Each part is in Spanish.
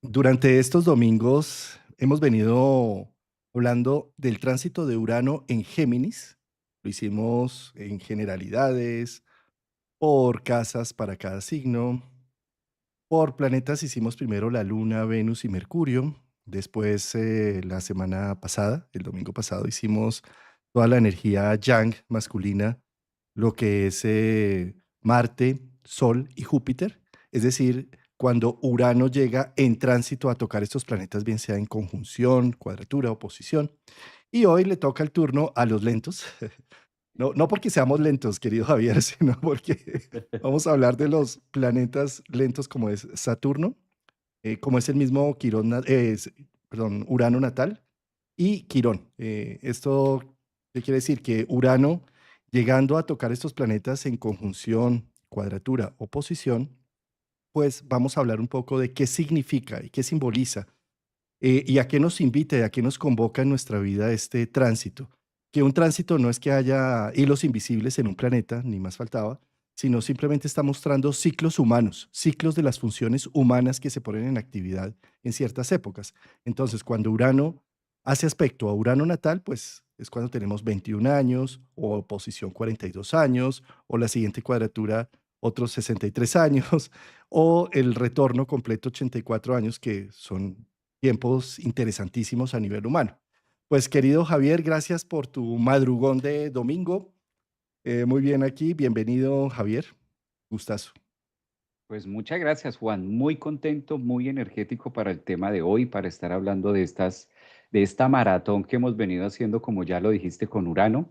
Durante estos domingos hemos venido hablando del tránsito de Urano en Géminis. Lo hicimos en generalidades, por casas para cada signo, por planetas hicimos primero la Luna, Venus y Mercurio. Después, la semana pasada, el domingo pasado, hicimos toda la energía yang masculina, lo que es Marte, Sol y Júpiter. Es decir, cuando Urano llega en tránsito a tocar estos planetas, bien sea en conjunción, cuadratura, oposición. Y hoy le toca el turno a los lentos. No porque seamos lentos, querido Javier, sino porque vamos a hablar de los planetas lentos como es Saturno, como es el mismo Quirón, perdón, Urano natal y Quirón. ¿Esto qué quiere decir? Que Urano, llegando a tocar estos planetas en conjunción, cuadratura o posición, pues vamos a hablar un poco de qué significa y qué simboliza y a qué nos invita y a qué nos convoca en nuestra vida este tránsito. Que un tránsito no es que haya hilos invisibles en un planeta, ni más faltaba, sino simplemente está mostrando ciclos humanos, ciclos de las funciones humanas que se ponen en actividad en ciertas épocas. Entonces, cuando Urano hace aspecto a Urano natal, pues es cuando tenemos 21 años, o oposición 42 años, o la siguiente cuadratura otros 63 años, o el retorno completo 84 años, que son tiempos interesantísimos a nivel humano. Pues querido Javier, gracias por tu madrugón de domingo. Muy bien aquí, bienvenido Javier, gustazo. Pues muchas gracias, Juan. Muy contento, muy energético para el tema de hoy, para estar hablando de esta maratón que hemos venido haciendo, como ya lo dijiste, con Urano.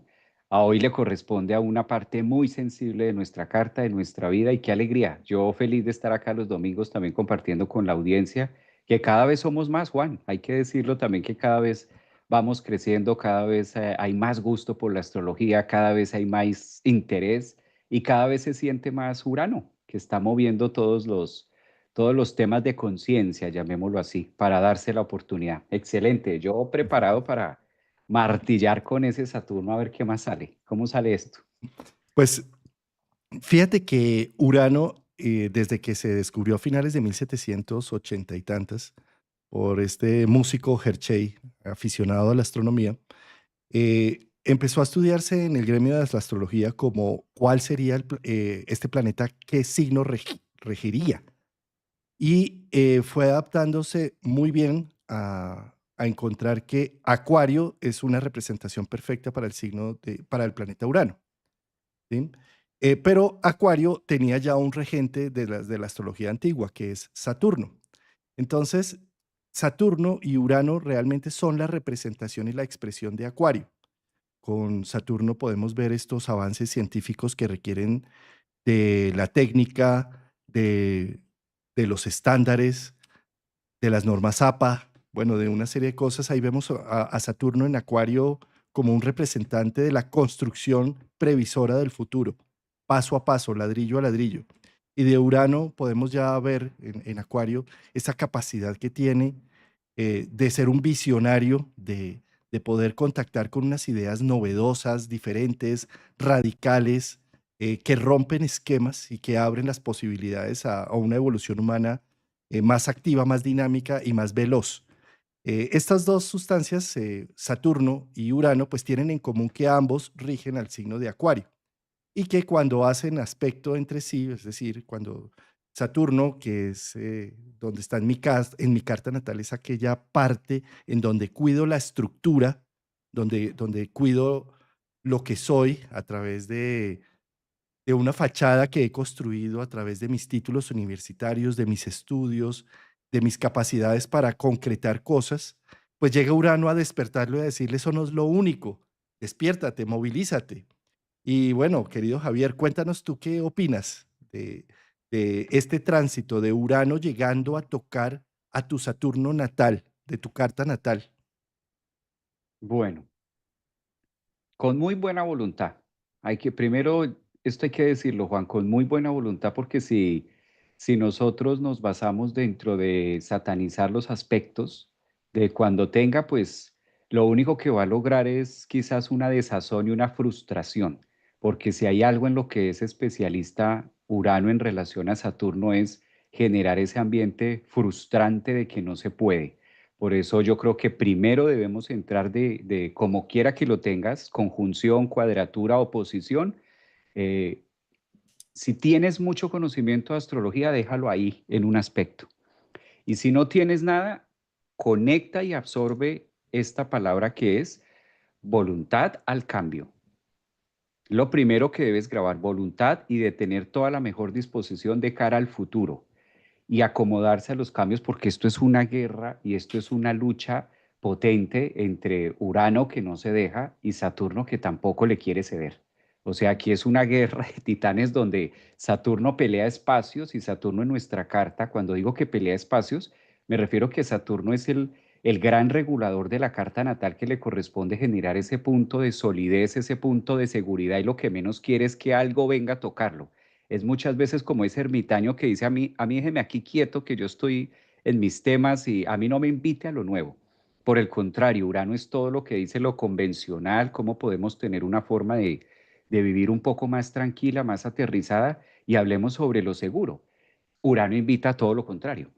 A hoy le corresponde a una parte muy sensible de nuestra carta, de nuestra vida, y qué alegría. Yo feliz de estar acá los domingos también compartiendo con la audiencia, que cada vez somos más, Juan. Hay que decirlo también que cada vez vamos creciendo, cada vez hay más gusto por la astrología, cada vez hay más interés y cada vez se siente más Urano, que está moviendo todos los temas de conciencia, llamémoslo así, para darse la oportunidad. Excelente, yo preparado para martillar con ese Saturno a ver qué más sale. ¿Cómo sale esto? Pues fíjate que Urano, desde que se descubrió a finales de 1780 y tantas, por este músico Hershey, aficionado a la astronomía, empezó a estudiarse en el gremio de la astrología como cuál sería este planeta, qué signo regiría. Y fue adaptándose muy bien a encontrar que Acuario es una representación perfecta para el signo para el planeta Urano. ¿Sí? Pero Acuario tenía ya un regente de la astrología antigua, que es Saturno. Entonces, Saturno y Urano realmente son la representación y la expresión de Acuario. Con Saturno podemos ver estos avances científicos que requieren de la técnica, de los estándares, de las normas APA, bueno, de una serie de cosas. Ahí vemos a Saturno en Acuario como un representante de la construcción previsora del futuro, paso a paso, ladrillo a ladrillo. Y de Urano podemos ya ver en Acuario esa capacidad que tiene de ser un visionario, de poder contactar con unas ideas novedosas, diferentes, radicales, que rompen esquemas y que abren las posibilidades a una evolución humana más activa, más dinámica y más veloz. Estas dos sustancias, Saturno y Urano, pues tienen en común que ambos rigen al signo de Acuario y que cuando hacen aspecto entre sí, es decir, cuando Saturno, que es donde está en mi carta natal, es aquella parte en donde cuido la estructura, donde cuido lo que soy a través de una fachada que he construido a través de mis títulos universitarios, de mis estudios, de mis capacidades para concretar cosas, pues llega Urano a despertarlo y a decirle, eso no es lo único, despiértate, movilízate. Y bueno, querido Javier, cuéntanos tú qué opinas de este tránsito de Urano llegando a tocar a tu Saturno natal, de tu carta natal. Bueno, con muy buena voluntad. Hay que, primero, esto hay que decirlo, Juan, con muy buena voluntad, porque si nosotros nos basamos dentro de satanizar los aspectos de cuando tenga, pues lo único que va a lograr es quizás una desazón y una frustración, porque si hay algo en lo que es especialista Urano en relación a Saturno es generar ese ambiente frustrante de que no se puede. Por eso yo creo que primero debemos entrar de como quiera que lo tengas, conjunción, cuadratura, oposición. eh, si tienes mucho conocimiento de astrología, déjalo ahí en un aspecto. Y si no tienes nada, conecta y absorbe esta palabra que es voluntad al cambio. Lo primero que debes grabar, voluntad y de tener toda la mejor disposición de cara al futuro y acomodarse a los cambios, porque esto es una guerra y esto es una lucha potente entre Urano, que no se deja, y Saturno, que tampoco le quiere ceder. O sea, aquí es una guerra de titanes donde Saturno pelea espacios y Saturno en nuestra carta, cuando digo que pelea espacios, me refiero que Saturno es el gran regulador de la carta natal que le corresponde generar ese punto de solidez, ese punto de seguridad y lo que menos quiere es que algo venga a tocarlo. Es muchas veces como ese ermitaño que dice a mí déjeme aquí quieto que yo estoy en mis temas y a mí no me invite a lo nuevo. Por el contrario, Urano es todo lo que dice lo convencional, cómo podemos tener una forma de vivir un poco más tranquila, más aterrizada y hablemos sobre lo seguro. Urano invita a todo lo contrario.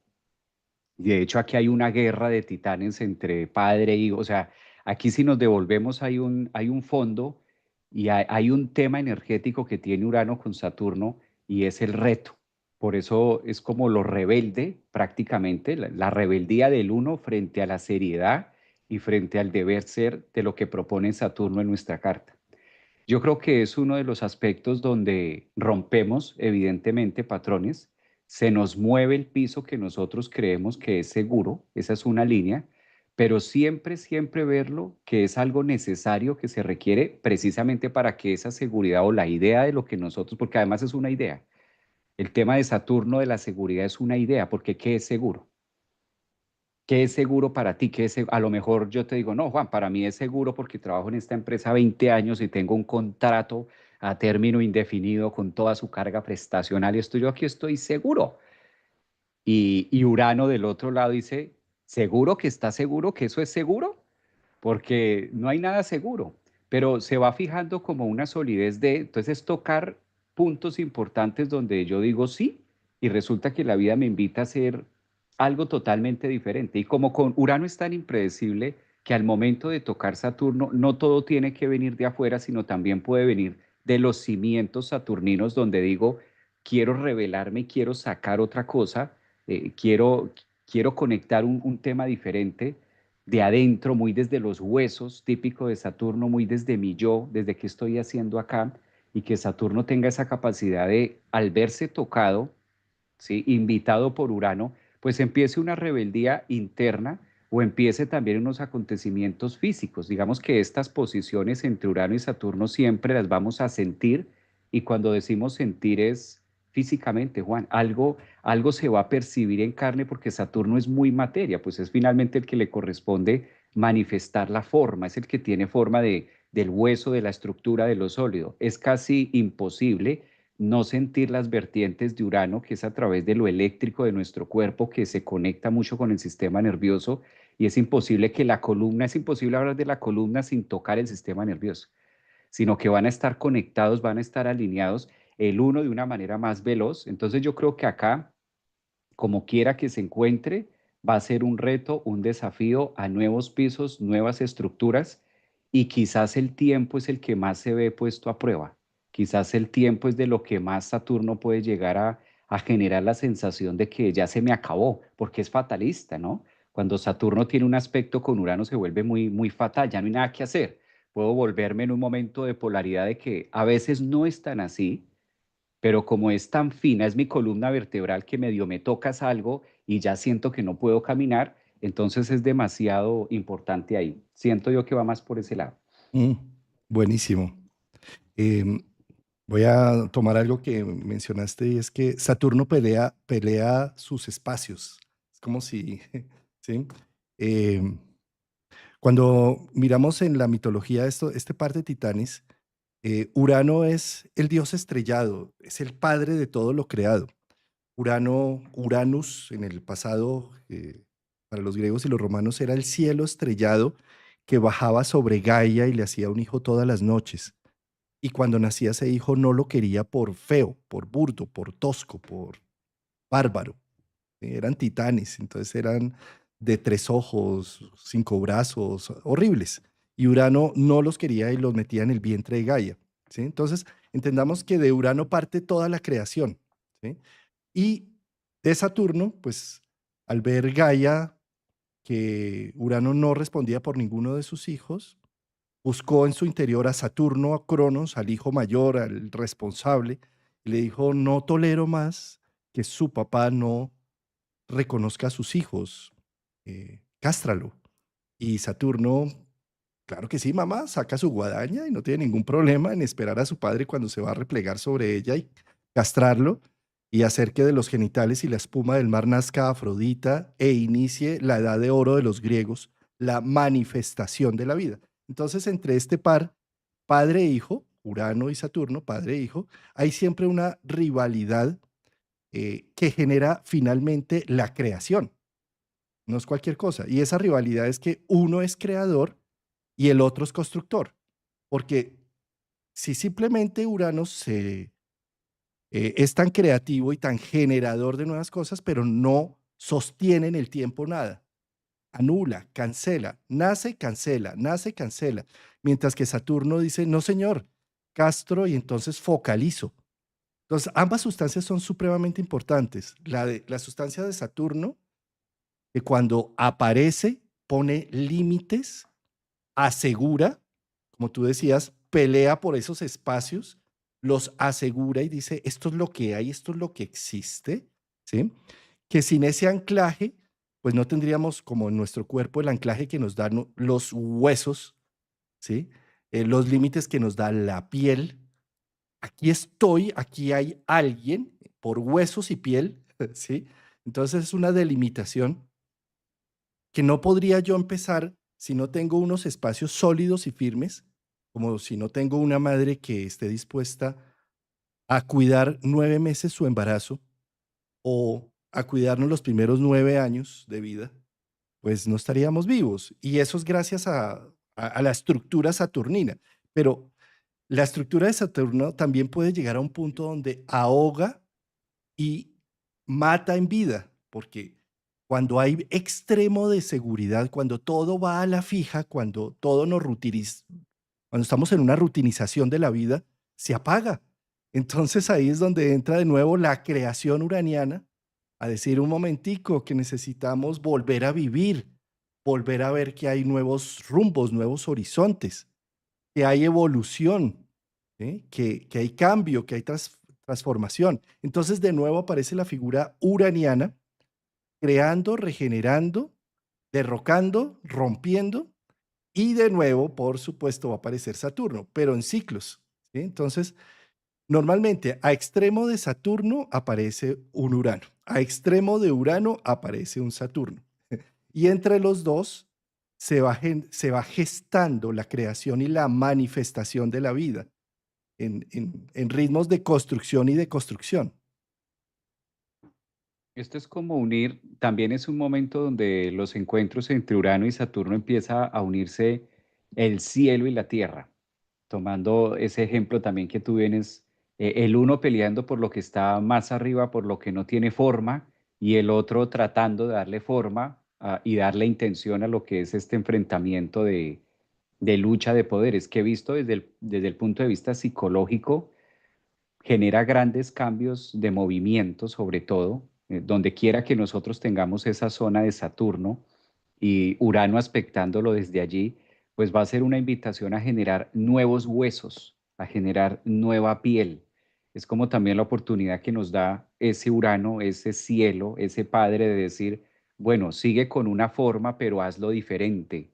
De hecho, aquí hay una guerra de titanes entre padre e hijo. O sea, aquí si nos devolvemos hay un fondo y hay un tema energético que tiene Urano con Saturno y es el reto. Por eso es como lo rebelde prácticamente, la rebeldía del uno frente a la seriedad y frente al deber ser de lo que propone Saturno en nuestra carta. Yo creo que es uno de los aspectos donde rompemos, evidentemente, patrones, se nos mueve el piso que nosotros creemos que es seguro, esa es una línea, pero siempre, siempre verlo que es algo necesario que se requiere precisamente para que esa seguridad o la idea de lo que nosotros, porque además es una idea, el tema de Saturno de la seguridad es una idea, porque ¿qué es seguro? ¿Qué es seguro para ti? A lo mejor yo te digo, no, Juan, para mí es seguro porque trabajo en esta empresa 20 años y tengo un contrato a término indefinido con toda su carga prestacional y estoy yo aquí estoy seguro. Y Urano del otro lado dice, ¿seguro que está seguro que eso es seguro? Porque no hay nada seguro, pero se va fijando como una solidez de, entonces tocar puntos importantes donde yo digo sí y resulta que la vida me invita a hacer algo totalmente diferente. Y como con Urano es tan impredecible que al momento de tocar Saturno no todo tiene que venir de afuera, sino también puede venir de los cimientos saturninos donde digo, quiero revelarme, quiero sacar otra cosa, quiero conectar un tema diferente de adentro, muy desde los huesos, típico de Saturno, muy desde mi yo, desde qué estoy haciendo acá, y que Saturno tenga esa capacidad de, al verse tocado, ¿sí? Invitado por Urano, pues empiece una rebeldía interna o empiece también unos acontecimientos físicos. Digamos que estas posiciones entre Urano y Saturno siempre las vamos a sentir y cuando decimos sentir es físicamente, Juan, algo se va a percibir en carne porque Saturno es muy materia, pues es finalmente el que le corresponde manifestar la forma, es el que tiene forma del hueso, de la estructura, de lo sólido. Es casi imposible no sentir las vertientes de Urano, que es a través de lo eléctrico de nuestro cuerpo, que se conecta mucho con el sistema nervioso, y es imposible que la columna, es imposible hablar de la columna sin tocar el sistema nervioso, sino que van a estar conectados, van a estar alineados el uno de una manera más veloz. Entonces yo creo que acá, como quiera que se encuentre, va a ser un reto, un desafío a nuevos pisos, nuevas estructuras y quizás el tiempo es el que más se ve puesto a prueba. Quizás el tiempo es de lo que más Saturno puede llegar a generar la sensación de que ya se me acabó, porque es fatalista, ¿no? Cuando Saturno tiene un aspecto con Urano se vuelve muy, muy fatal, ya no hay nada que hacer. Puedo volverme en un momento de polaridad de que a veces no es tan así, pero como es tan fina, es mi columna vertebral que medio me tocas algo y ya siento que no puedo caminar, entonces es demasiado importante ahí. Siento yo que va más por ese lado. Mm, buenísimo. Em, Voy a tomar algo que mencionaste y es que Saturno pelea sus espacios. Es como si, ¿sí? Em, Cuando miramos en la mitología este par de titanes, Urano es el dios estrellado, es el padre de todo lo creado. Uranus, en el pasado, para los griegos y los romanos, era el cielo estrellado que bajaba sobre Gaia y le hacía un hijo todas las noches. Y cuando nacía ese hijo no lo quería por feo, por burdo, por tosco, por bárbaro. eran titanes, entonces eran de 3 ojos, 5 brazos, horribles. Y Urano no los quería y los metía en el vientre de Gaia, ¿sí? Entonces, entendamos que de Urano parte toda la creación, ¿sí? Y de Saturno, pues, al ver Gaia que Urano no respondía por ninguno de sus hijos, buscó en su interior a Saturno, a Cronos, al hijo mayor, al responsable, y le dijo: "No tolero más que su papá no reconozca a sus hijos, cástralo". Y Saturno, claro que sí, mamá, saca su guadaña y no tiene ningún problema en esperar a su padre cuando se va a replegar sobre ella y castrarlo y hacer que de los genitales y la espuma del mar nazca Afrodita e inicie la edad de oro de los griegos, la manifestación de la vida. Entonces, entre este par, padre e hijo, Urano y Saturno, padre e hijo, hay siempre una rivalidad que genera finalmente la creación. No es cualquier cosa. Y esa rivalidad es que uno es creador y el otro es constructor. Porque si simplemente Urano es tan creativo y tan generador de nuevas cosas, pero no sostiene en el tiempo nada, anula, cancela, nace, cancela. Mientras que Saturno dice, no señor, castro y entonces focalizo. Entonces, ambas sustancias son supremamente importantes. La sustancia de Saturno, que cuando aparece, pone límites, asegura, como tú decías, pelea por esos espacios, los asegura y dice, esto es lo que hay, esto es lo que existe, ¿sí? Que sin ese anclaje, pues no tendríamos como en nuestro cuerpo el anclaje que nos dan los huesos, ¿sí? Los límites que nos da la piel. Aquí estoy, aquí hay alguien por huesos y piel, ¿sí? Entonces es una delimitación que no podría yo empezar si no tengo unos espacios sólidos y firmes, como si no tengo una madre que esté dispuesta a cuidar 9 meses su embarazo o a cuidarnos los primeros 9 años de vida, pues no estaríamos vivos. Y eso es gracias a la estructura saturnina. Pero la estructura de Saturno también puede llegar a un punto donde ahoga y mata en vida, porque cuando hay extremo de seguridad, cuando todo va a la fija, cuando todo nos rutiniza, cuando estamos en una rutinización de la vida, se apaga. Entonces ahí es donde entra de nuevo la creación uraniana a decir un momentico que necesitamos volver a vivir, volver a ver que hay nuevos rumbos, nuevos horizontes, que hay evolución, ¿sí? Que hay cambio, que hay transformación. Entonces, de nuevo aparece la figura uraniana, creando, regenerando, derrocando, rompiendo, y de nuevo, por supuesto, va a aparecer Saturno, pero en ciclos, ¿sí? Entonces, normalmente a extremo de Saturno aparece un Urano, a extremo de Urano aparece un Saturno. Y entre los dos se va gestando la creación y la manifestación de la vida en ritmos de construcción y de construcción. Esto es como unir, también es un momento donde los encuentros entre Urano y Saturno empieza a unirse el cielo y la tierra, tomando ese ejemplo también que tú vienes, el uno peleando por lo que está más arriba, por lo que no tiene forma, y el otro tratando de darle forma y darle intención a lo que es este enfrentamiento de lucha de poderes, que he visto desde el punto de vista psicológico genera grandes cambios de movimiento, sobre todo, donde quiera que nosotros tengamos esa zona de Saturno y Urano aspectándolo desde allí, pues va a ser una invitación a generar nuevos huesos, a generar nueva piel. Es como también la oportunidad que nos da ese Urano, ese cielo, ese padre de decir, bueno, sigue con una forma, pero hazlo diferente.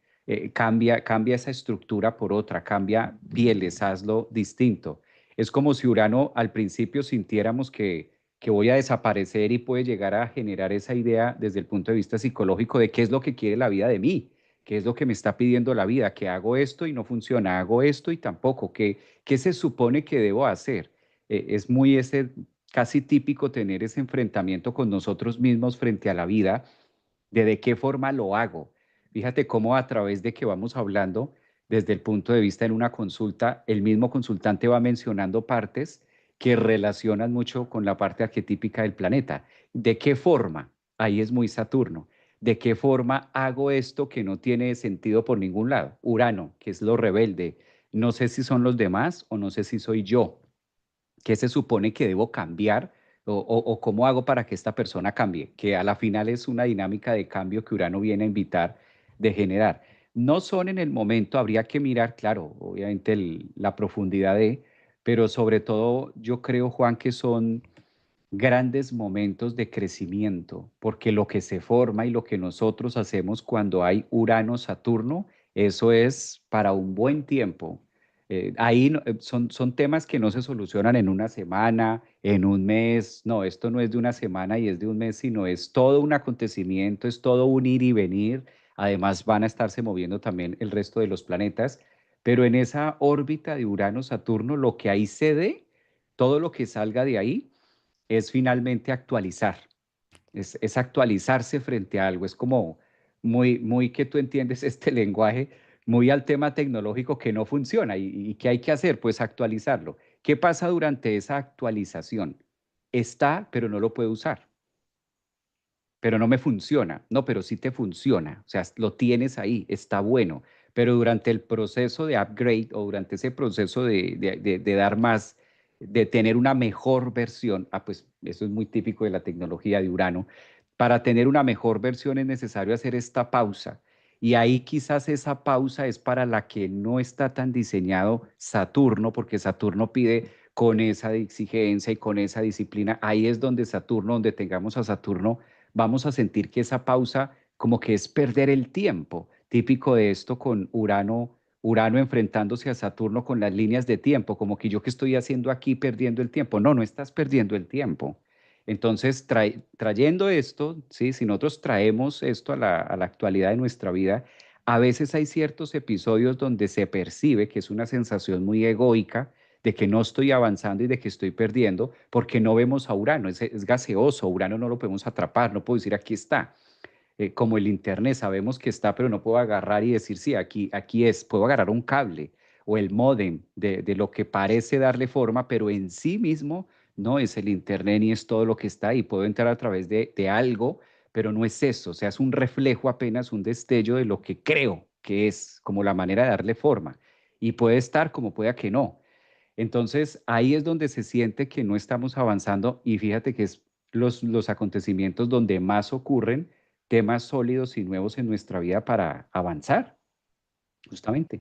Cambia esa estructura por otra, cambia pieles, hazlo distinto. Es como si Urano al principio sintiéramos que voy a desaparecer y puede llegar a generar esa idea desde el punto de vista psicológico de qué es lo que quiere la vida de mí, qué es lo que me está pidiendo la vida, que hago esto y no funciona, hago esto y tampoco, qué se supone que debo hacer. Es muy ese, casi típico tener ese enfrentamiento con nosotros mismos frente a la vida, de qué forma lo hago. Fíjate cómo a través de que vamos hablando desde el punto de vista en una consulta, el mismo consultante va mencionando partes que relacionan mucho con la parte arquetípica del planeta. ¿De qué forma? ahí es muy Saturno. ¿De qué forma hago esto que no tiene sentido por ningún lado? Urano, que es lo rebelde. No sé si son los demás o no sé si soy yo. ¿Qué se supone que debo cambiar o cómo hago para que esta persona cambie? Que a la final es una dinámica de cambio que Urano viene a invitar de generar. No son en el momento, habría que mirar, claro, obviamente la profundidad de, pero sobre todo yo creo, Juan, que son grandes momentos de crecimiento, porque lo que se forma y lo que nosotros hacemos cuando hay Urano-Saturno, eso es para un buen tiempo. Ahí son temas que no se solucionan en una semana, en un mes. No, esto no es de una semana y es de un mes, sino es todo un acontecimiento, es todo un ir y venir. Además, van a estarse moviendo también el resto de los planetas, pero en esa órbita de Urano-Saturno, lo que ahí se dé, todo lo que salga de ahí, es finalmente actualizar, es actualizarse frente a algo, es como muy que tú entiendes este lenguaje, muy al tema tecnológico que no funciona y ¿qué hay que hacer? Pues actualizarlo. ¿Qué pasa durante esa actualización? Está, pero no lo puedo usar, pero no me funciona. No, pero sí te funciona. O sea, lo tienes ahí, está bueno. Pero durante el proceso de upgrade o durante ese proceso de dar más, de tener una mejor versión, pues eso es muy típico de la tecnología de Urano. Para tener una mejor versión es necesario hacer esta pausa. Y ahí quizás esa pausa es para la que no está tan diseñado Saturno, porque Saturno pide con esa exigencia y con esa disciplina. Ahí es donde Saturno, donde tengamos a Saturno, vamos a sentir que esa pausa como que es perder el tiempo, típico de esto con Urano enfrentándose a Saturno con las líneas de tiempo, como que yo qué estoy haciendo aquí perdiendo el tiempo. No, no estás perdiendo el tiempo. Entonces, trayendo esto, ¿sí? Si nosotros traemos esto a la actualidad de nuestra vida, a veces hay ciertos episodios donde se percibe que es una sensación muy egoica de que no estoy avanzando y de que estoy perdiendo, porque no vemos a Urano, es gaseoso, Urano no lo podemos atrapar, no puedo decir aquí está. Como el Internet, sabemos que está, pero no puedo agarrar y decir, sí, aquí es, puedo agarrar un cable o el módem de lo que parece darle forma, pero en sí mismo no es el Internet ni es todo lo que está ahí. Puedo entrar a través de algo, pero no es eso, o sea, es un reflejo apenas, un destello de lo que creo que es como la manera de darle forma. Y puede estar como pueda que no. Entonces, ahí es donde se siente que no estamos avanzando y fíjate que es los acontecimientos donde más ocurren temas sólidos y nuevos en nuestra vida para avanzar, justamente.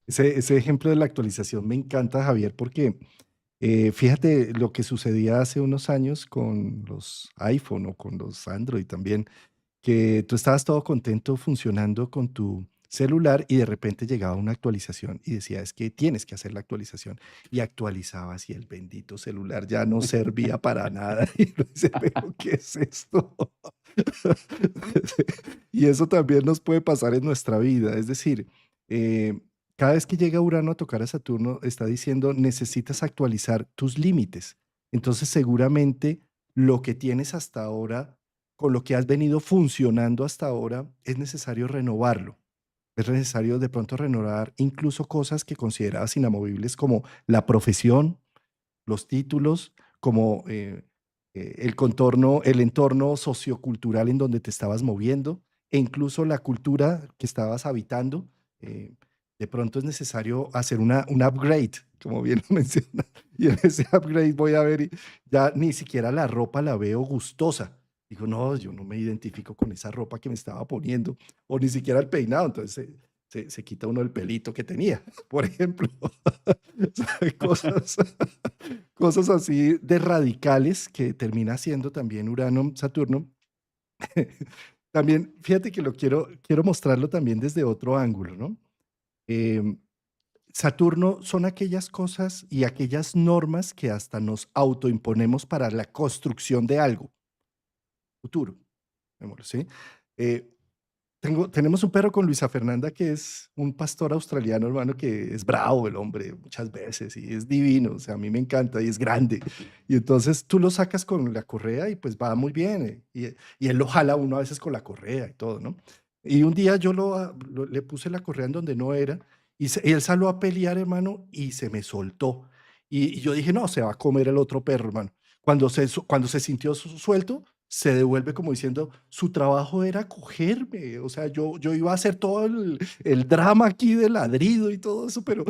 Ese ejemplo de la actualización me encanta, Javier, porque fíjate lo que sucedía hace unos años con los iPhone o con los Android también, que tú estabas todo contento funcionando con tu celular y de repente llegaba una actualización y decía, es que tienes que hacer la actualización. Y actualizabas y el bendito celular ya no servía para nada. Y uno dice, pero ¿qué es esto? Y eso también nos puede pasar en nuestra vida. Es decir, eh, cada vez que llega Urano a tocar a Saturno, está diciendo, necesitas actualizar tus límites. Entonces, seguramente lo que tienes hasta ahora, con lo que has venido funcionando hasta ahora, es necesario renovarlo. Es necesario de pronto renovar incluso cosas que considerabas inamovibles como la profesión, los títulos, como el contorno, el entorno sociocultural en donde te estabas moviendo e incluso la cultura que estabas habitando. eh, de pronto es necesario hacer un upgrade, como bien lo menciona. Y en ese upgrade voy a ver, y ya ni siquiera la ropa la veo gustosa. Digo, no, yo no me identifico con esa ropa que me estaba poniendo, o ni siquiera el peinado. Entonces se quita uno el pelito que tenía, por ejemplo. O sea, cosas, cosas así de radicales que termina siendo también Urano, Saturno. También, fíjate que quiero mostrarlo también desde otro ángulo, ¿no? Em, Saturno son aquellas cosas y aquellas normas que hasta nos autoimponemos para la construcción de algo futuro, llamémoslo, ¿sí? Eh, tenemos un perro con Luisa Fernanda que es un pastor australiano, hermano, que es bravo el hombre muchas veces y es divino, o sea, a mí me encanta y es grande. Y entonces tú lo sacas con la correa y pues va muy bien. Y él lo jala a uno a veces con la correa y todo, ¿no? Y un día yo le puse la correa en donde no era y él salió a pelear, hermano, y se me soltó. Y yo dije, no, se va a comer el otro perro, hermano. Cuando se sintió suelto, se devuelve como diciendo, su trabajo era cogerme, o sea, yo iba a hacer todo el drama aquí de ladrido y todo eso, pero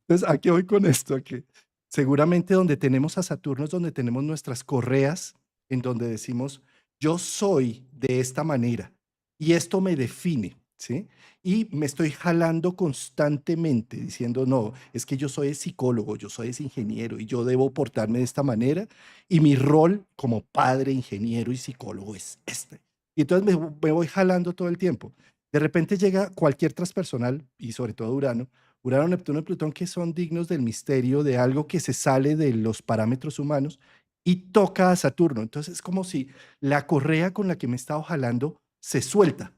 entonces, ¿a qué voy con esto? A que seguramente donde tenemos a Saturno es donde tenemos nuestras correas, en donde decimos, yo soy de esta manera y esto me define, ¿sí? Y me estoy jalando constantemente diciendo, no, es que yo soy psicólogo, yo soy ingeniero y yo debo portarme de esta manera y mi rol como padre, ingeniero y psicólogo es este. Y entonces me voy jalando todo el tiempo. De repente llega cualquier transpersonal, y sobre todo Urano, Urano, Neptuno y Plutón, que son dignos del misterio, de algo que se sale de los parámetros humanos y toca a Saturno. Entonces es como si la correa con la que me he estado jalando se suelta.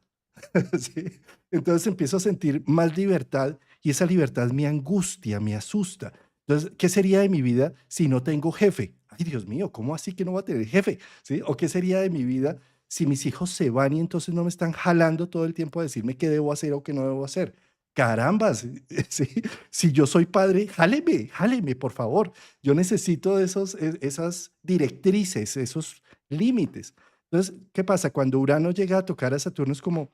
¿Sí? Entonces empiezo a sentir más libertad y esa libertad me angustia, me asusta. Entonces, ¿qué sería de mi vida si no tengo jefe? Ay, Dios mío, ¿cómo así que no voy a tener jefe? ¿Sí? ¿O qué sería de mi vida si mis hijos se van y entonces no me están jalando todo el tiempo a decirme qué debo hacer o qué no debo hacer? Carambas, ¿sí? Si yo soy padre, jáleme, jáleme, por favor. Yo necesito esas directrices, esos límites. Entonces, ¿qué pasa? Cuando Urano llega a tocar a Saturno es como,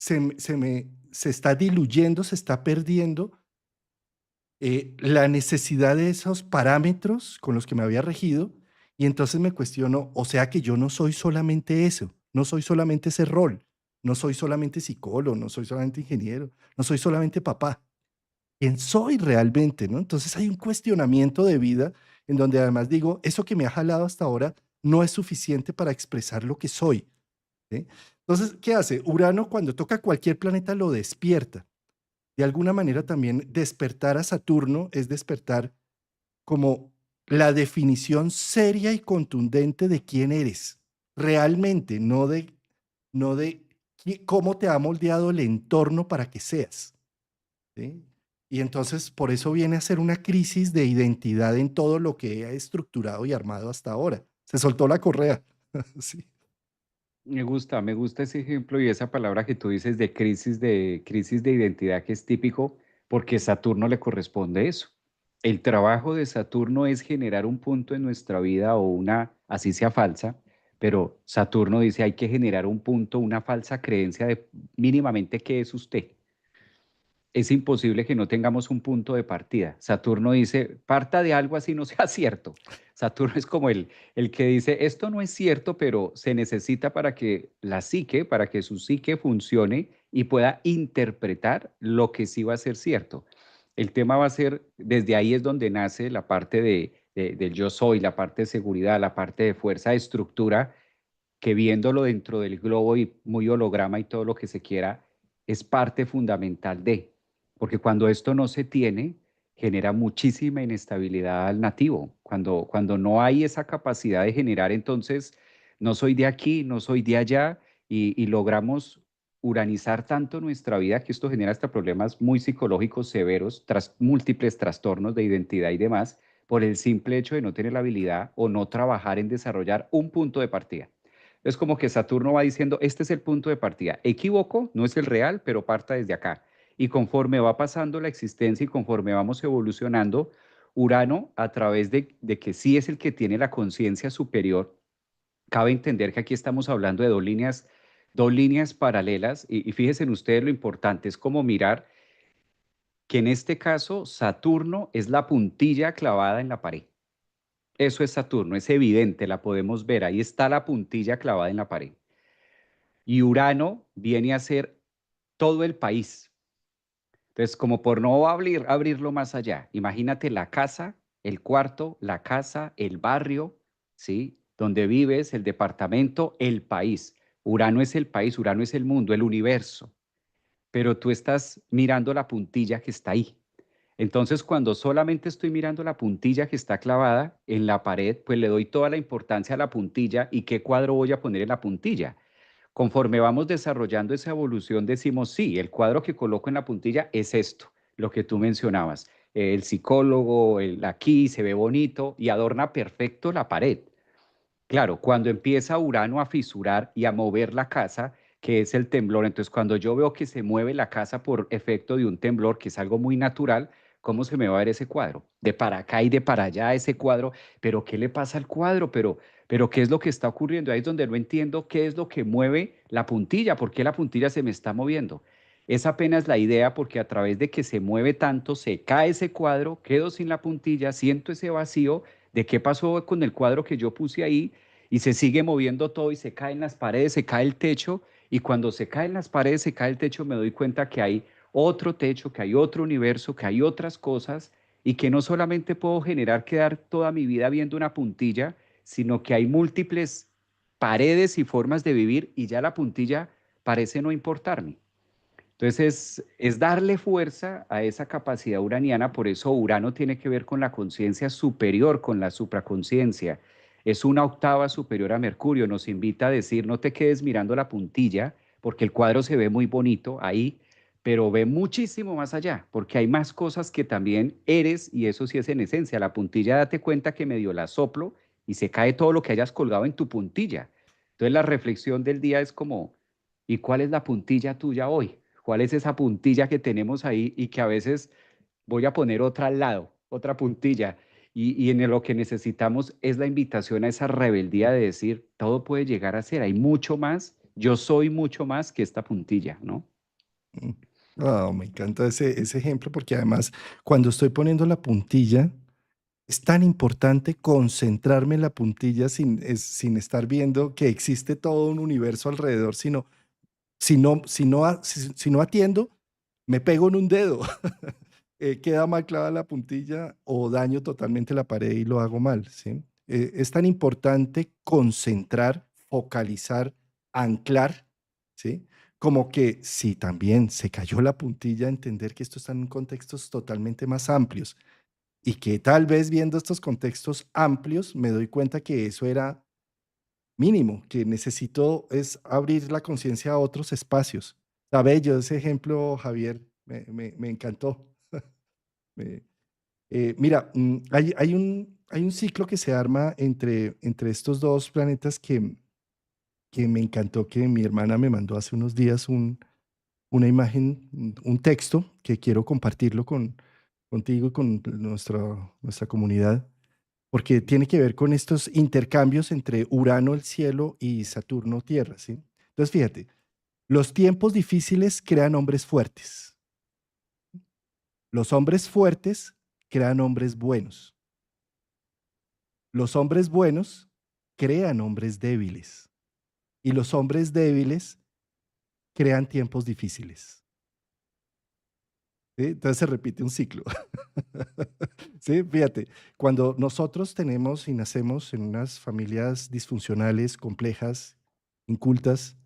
se está diluyendo, se está perdiendo la necesidad de esos parámetros con los que me había regido y entonces me cuestiono, o sea que yo no soy solamente eso, no soy solamente ese rol, no soy solamente psicólogo, no soy solamente ingeniero, no soy solamente papá. ¿Quién soy realmente, no? Entonces hay un cuestionamiento de vida en donde además digo, eso que me ha jalado hasta ahora no es suficiente para expresar lo que soy, ¿sí? Entonces, ¿qué hace? Urano cuando toca cualquier planeta lo despierta. De alguna manera también despertar a Saturno es despertar como la definición seria y contundente de quién eres, realmente, no de cómo te ha moldeado el entorno para que seas, ¿sí? Y entonces por eso viene a ser una crisis de identidad en todo lo que he estructurado y armado hasta ahora. Se soltó la correa. Sí. Me gusta ese ejemplo y esa palabra que tú dices de crisis de identidad que es típico porque Saturno le corresponde eso. El trabajo de Saturno es generar un punto en nuestra vida o una, así sea falsa, pero Saturno dice hay que generar un punto, una falsa creencia de mínimamente qué es usted. Es imposible que no tengamos un punto de partida. Saturno dice, parta de algo así no sea cierto. Saturno es como el que dice, esto no es cierto, pero se necesita para que la psique, para que su psique funcione y pueda interpretar lo que sí va a ser cierto. El tema va a ser, desde ahí es donde nace la parte del yo soy, la parte de seguridad, la parte de fuerza, de estructura, que viéndolo dentro del globo y muy holograma y todo lo que se quiera, es parte fundamental de, porque cuando esto no se tiene, genera muchísima inestabilidad al nativo. Cuando no hay esa capacidad de generar, entonces, no soy de aquí, no soy de allá, y logramos uranizar tanto nuestra vida que esto genera hasta problemas muy psicológicos severos, tras múltiples trastornos de identidad y demás, por el simple hecho de no tener la habilidad o no trabajar en desarrollar un punto de partida. Es como que Saturno va diciendo, este es el punto de partida. Equivoco, no es el real, pero parta desde acá. Y conforme va pasando la existencia y conforme vamos evolucionando, Urano, a través de que sí es el que tiene la conciencia superior, cabe entender que aquí estamos hablando de dos líneas paralelas. Y fíjense en ustedes lo importante, es como mirar que en este caso Saturno es la puntilla clavada en la pared. Eso es Saturno, es evidente, la podemos ver, ahí está la puntilla clavada en la pared. Y Urano viene a ser todo el país. Entonces, como por no abrirlo más allá, imagínate la casa, el cuarto, la casa, el barrio, ¿sí? Donde vives, el departamento, el país. Urano es el país, Urano es el mundo, el universo, pero tú estás mirando la puntilla que está ahí. Entonces, cuando solamente estoy mirando la puntilla que está clavada en la pared, pues le doy toda la importancia a la puntilla y qué cuadro voy a poner en la puntilla. Conforme vamos desarrollando esa evolución, decimos, sí, el cuadro que coloco en la puntilla es esto, lo que tú mencionabas. El psicólogo, el aquí se ve bonito y adorna perfecto la pared. Claro, cuando empieza Urano a fisurar y a mover la casa, que es el temblor, entonces cuando yo veo que se mueve la casa por efecto de un temblor, que es algo muy natural, ¿cómo se me va a ver ese cuadro? De para acá y de para allá ese cuadro, pero ¿qué le pasa al cuadro? Pero ¿qué es lo que está ocurriendo? Ahí es donde no entiendo qué es lo que mueve la puntilla, por qué la puntilla se me está moviendo. Es apenas la idea porque a través de que se mueve tanto, se cae ese cuadro, quedo sin la puntilla, siento ese vacío de qué pasó con el cuadro que yo puse ahí y se sigue moviendo todo y se caen las paredes, se cae el techo y cuando se caen las paredes, se cae el techo, me doy cuenta que hay otro techo, que hay otro universo, que hay otras cosas y que no solamente puedo generar quedar toda mi vida viendo una puntilla, sino que hay múltiples paredes y formas de vivir y ya la puntilla parece no importarme. Entonces es darle fuerza a esa capacidad uraniana, por eso Urano tiene que ver con la conciencia superior, con la supraconciencia. Es una octava superior a Mercurio, nos invita a decir, no te quedes mirando la puntilla, porque el cuadro se ve muy bonito ahí, pero ve muchísimo más allá, porque hay más cosas que también eres, y eso sí es en esencia. La puntilla, date cuenta que medio la soplo y se cae todo lo que hayas colgado en tu puntilla. Entonces la reflexión del día es como, ¿y cuál es la puntilla tuya hoy? ¿Cuál es esa puntilla que tenemos ahí y que a veces voy a poner otra al lado, otra puntilla? Y en lo que necesitamos es la invitación a esa rebeldía de decir, todo puede llegar a ser, hay mucho más, yo soy mucho más que esta puntilla, ¿no? Mm. Me encanta ese ejemplo porque además cuando estoy poniendo la puntilla, es tan importante concentrarme en la puntilla sin estar viendo que existe todo un universo alrededor, sino si no atiendo, me pego en un dedo, queda mal clavada la puntilla o daño totalmente la pared y lo hago mal, ¿sí? Es tan importante concentrar, focalizar, anclar, ¿sí? Como que si también se cayó la puntilla, entender que esto está en contextos totalmente más amplios y que tal vez viendo estos contextos amplios me doy cuenta que eso era mínimo, que necesito es abrir la conciencia a otros espacios. Está bello ese ejemplo, Javier, me encantó. Me- mira, hay un ciclo que se arma entre estos dos planetas que me encantó, que mi hermana me mandó hace unos días una imagen, un texto que quiero compartirlo contigo y con nuestra comunidad porque tiene que ver con estos intercambios entre Urano, el cielo, y Saturno, tierra, ¿sí? Entonces, fíjate, los tiempos difíciles crean hombres fuertes. Los hombres fuertes crean hombres buenos. Los hombres buenos crean hombres débiles. Y los hombres débiles crean tiempos difíciles. ¿Sí? Entonces se repite un ciclo. Sí, fíjate, cuando nosotros tenemos y nacemos en unas familias disfuncionales, complejas, incultas,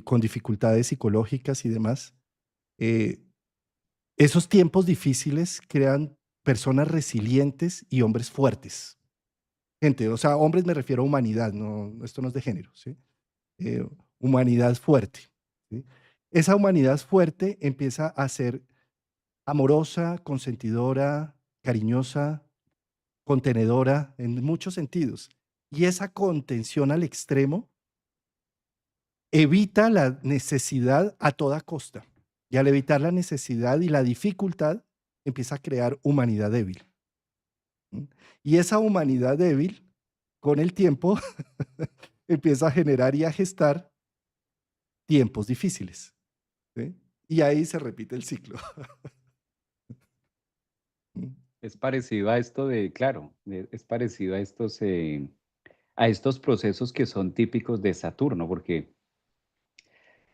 con dificultades psicológicas y demás, eh, esos tiempos difíciles crean personas resilientes y hombres fuertes. Gente, o sea, hombres me refiero a humanidad, no, esto no es de género, ¿sí? Eh, humanidad fuerte. ¿Sí? Esa humanidad fuerte empieza a ser amorosa, consentidora, cariñosa, contenedora en muchos sentidos. Y esa contención al extremo evita la necesidad a toda costa. Y al evitar la necesidad y la dificultad, empieza a crear humanidad débil. ¿Mm? Y esa humanidad débil, con el tiempo, empieza a generar y a gestar tiempos difíciles. ¿Sí? Y ahí se repite el ciclo. ¿Mm? Es parecido a esto de, claro, es parecido a estos procesos que son típicos de Saturno, porque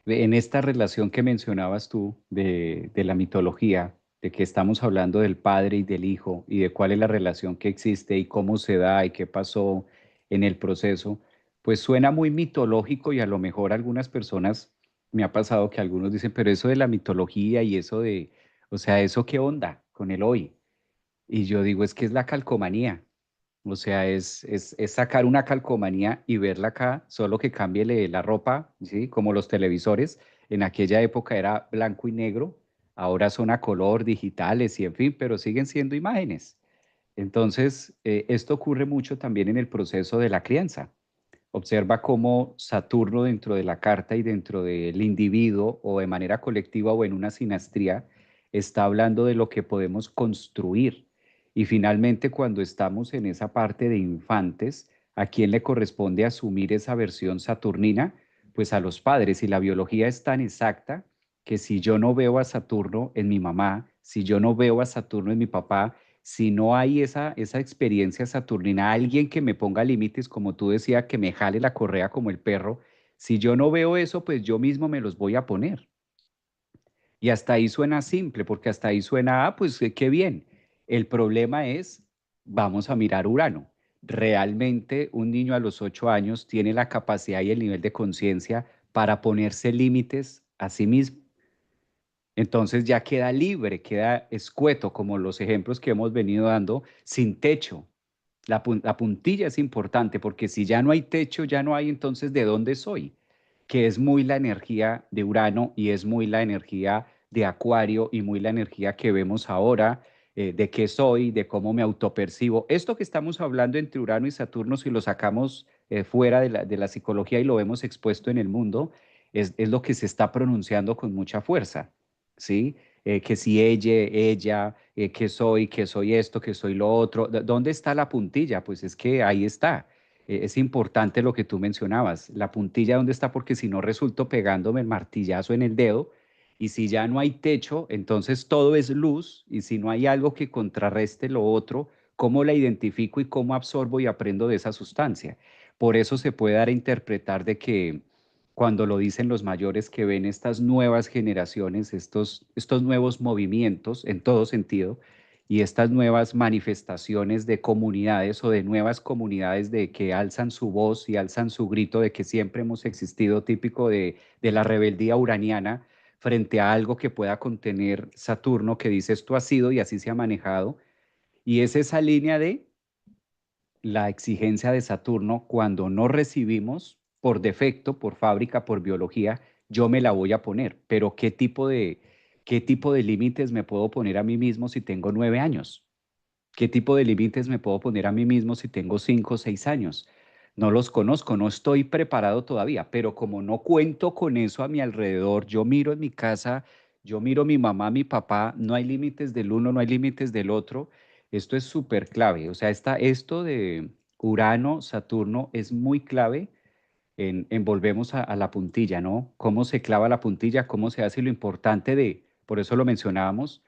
en esta relación que mencionabas tú de la mitología, de que estamos hablando del padre y del hijo y de cuál es la relación que existe y cómo se da y qué pasó en el proceso, pues suena muy mitológico y a lo mejor algunas personas, me ha pasado que algunos dicen, pero eso de la mitología y eso de, o sea, ¿eso qué onda con el hoy? Y yo digo, es que es la calcomanía. O sea, es sacar una calcomanía y verla acá, solo que cámbiele la ropa, ¿sí? Como los televisores. En aquella época era blanco y negro, ahora son a color, digitales y en fin, pero siguen siendo imágenes. Entonces, esto ocurre mucho también en el proceso de la crianza. Observa cómo Saturno dentro de la carta y dentro del individuo o de manera colectiva o en una sinastría está hablando de lo que podemos construir. Y finalmente cuando estamos en esa parte de infantes, ¿A quién le corresponde asumir esa versión saturnina? Pues a los padres. Y la biología es tan exacta que si yo no veo a Saturno en mi mamá, si yo no veo a Saturno en mi papá, si no hay esa experiencia saturnina, alguien que me ponga límites, como tú decías, que me jale la correa como el perro, si yo no veo eso, pues yo mismo me los voy a poner. Y hasta ahí suena simple, porque hasta ahí suena, pues qué bien. El problema es, vamos a mirar Urano. ¿Realmente un niño a los 8 años tiene la capacidad y el nivel de conciencia para ponerse límites a sí mismo? Entonces ya queda libre, queda escueto, como los ejemplos que hemos venido dando, sin techo. La puntilla es importante porque si ya no hay techo, ya no hay entonces de dónde soy, que es muy la energía de Urano y es muy la energía de Acuario y muy la energía que vemos ahora, de qué soy, de cómo me autopercibo. Esto que estamos hablando entre Urano y Saturno, si lo sacamos fuera de la psicología y lo vemos expuesto en el mundo, es lo que se está pronunciando con mucha fuerza, ¿sí? Que si ella, que soy esto, que soy lo otro. ¿Dónde está la puntilla? Pues es que ahí está. Es importante lo que tú mencionabas. La puntilla, ¿dónde está? Porque si no resulto pegándome el martillazo en el dedo. Y si ya no hay techo, entonces todo es luz. Y si no hay algo que contrarreste lo otro, ¿cómo la identifico y cómo absorbo y aprendo de esa sustancia? Por eso se puede dar a interpretar de que cuando lo dicen los mayores que ven estas nuevas generaciones, estos nuevos movimientos en todo sentido y estas nuevas manifestaciones de comunidades o de nuevas comunidades de que alzan su voz y alzan su grito de que siempre hemos existido, típico de la rebeldía uraniana frente a algo que pueda contener Saturno, que dice esto ha sido y así se ha manejado. Y es esa línea de la exigencia de Saturno cuando no recibimos por defecto, por fábrica, por biología, yo me la voy a poner. Pero qué tipo de límites me puedo poner a mí mismo si tengo 9 años? ¿Qué tipo de límites me puedo poner a mí mismo si tengo 5 o 6 años? No los conozco, no estoy preparado todavía, pero como no cuento con eso a mi alrededor, yo miro en mi casa, yo miro a mi mamá, a mi papá, no hay límites del uno, no hay límites del otro. Esto es súper clave. O sea, esto de Urano, Saturno es muy clave volvemos a la puntilla, ¿no? Cómo se clava la puntilla, cómo se hace lo importante por eso lo mencionábamos,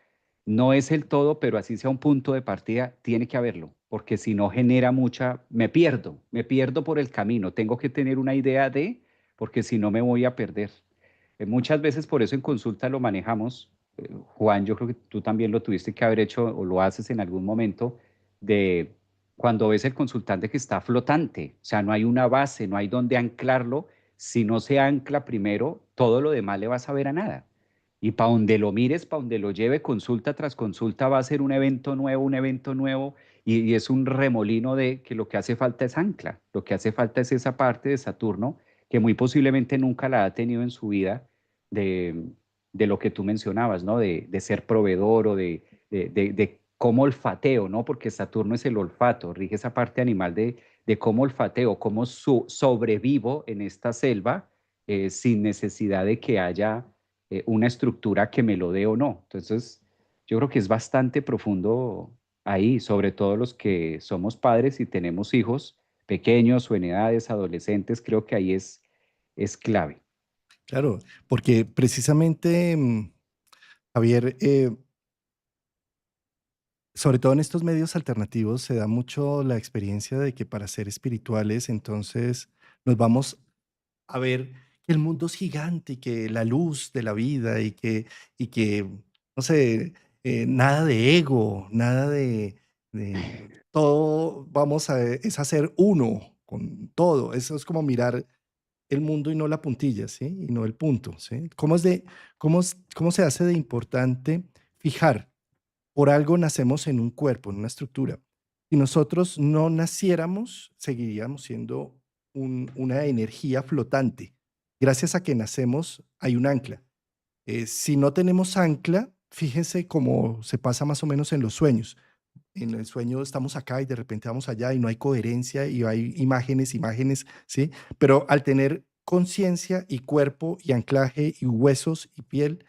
no es el todo, pero así sea un punto de partida, tiene que haberlo, porque si no genera me pierdo por el camino, tengo que tener una idea porque si no me voy a perder. Muchas veces por eso en consulta lo manejamos, Juan, yo creo que tú también lo tuviste que haber hecho o lo haces en algún momento, de cuando ves el consultante que está flotante, o sea, no hay una base, no hay donde anclarlo, si no se ancla primero, todo lo demás le va a saber a nada. Y para donde lo mires, para donde lo lleve, consulta tras consulta, va a ser un evento nuevo, y es un remolino de que lo que hace falta es ancla, lo que hace falta es esa parte de Saturno que muy posiblemente nunca la ha tenido en su vida de, de lo que tú mencionabas, ¿no? De ser proveedor o de cómo olfateo, ¿no? Porque Saturno es el olfato, rige esa parte animal de cómo olfateo, cómo sobrevivo en esta selva sin necesidad de que haya una estructura que me lo dé o no. Entonces, yo creo que es bastante profundo ahí, sobre todo los que somos padres y tenemos hijos pequeños o en edades adolescentes, creo que ahí es clave. Claro, porque precisamente, Javier, sobre todo en estos medios alternativos se da mucho la experiencia de que para ser espirituales, entonces nos vamos a ver que el mundo es gigante y que la luz de la vida y que no sé, nada de ego, nada de todo, vamos a es hacer uno con todo. Eso es como mirar el mundo y no la puntilla, ¿sí? Y no el punto, ¿sí? ¿Cómo se hace de importante fijar? Por algo nacemos en un cuerpo, en una estructura. Si nosotros no naciéramos, seguiríamos siendo una energía flotante. Gracias a que nacemos hay un ancla. Si no tenemos ancla, fíjense cómo se pasa más o menos en los sueños. En el sueño estamos acá y de repente vamos allá y no hay coherencia y hay imágenes, imágenes, ¿sí? Pero al tener conciencia y cuerpo y anclaje y huesos y piel,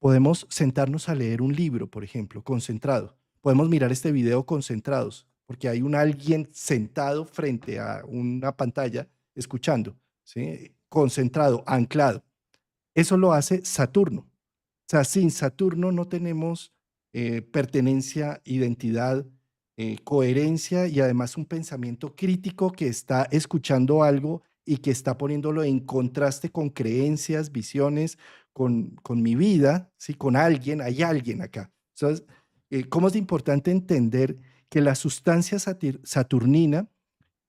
podemos sentarnos a leer un libro, por ejemplo, concentrado. Podemos mirar este video concentrados. porque hay un alguien sentado frente a una pantalla escuchando, ¿sí? Concentrado, anclado. Eso lo hace Saturno. O sea, sin Saturno no tenemos pertenencia, identidad, coherencia y además un pensamiento crítico que está escuchando algo y que está poniéndolo en contraste con creencias, visiones, con mi vida, ¿sí? Con alguien, hay alguien acá. Entonces, ¿cómo es importante entender que la sustancia saturnina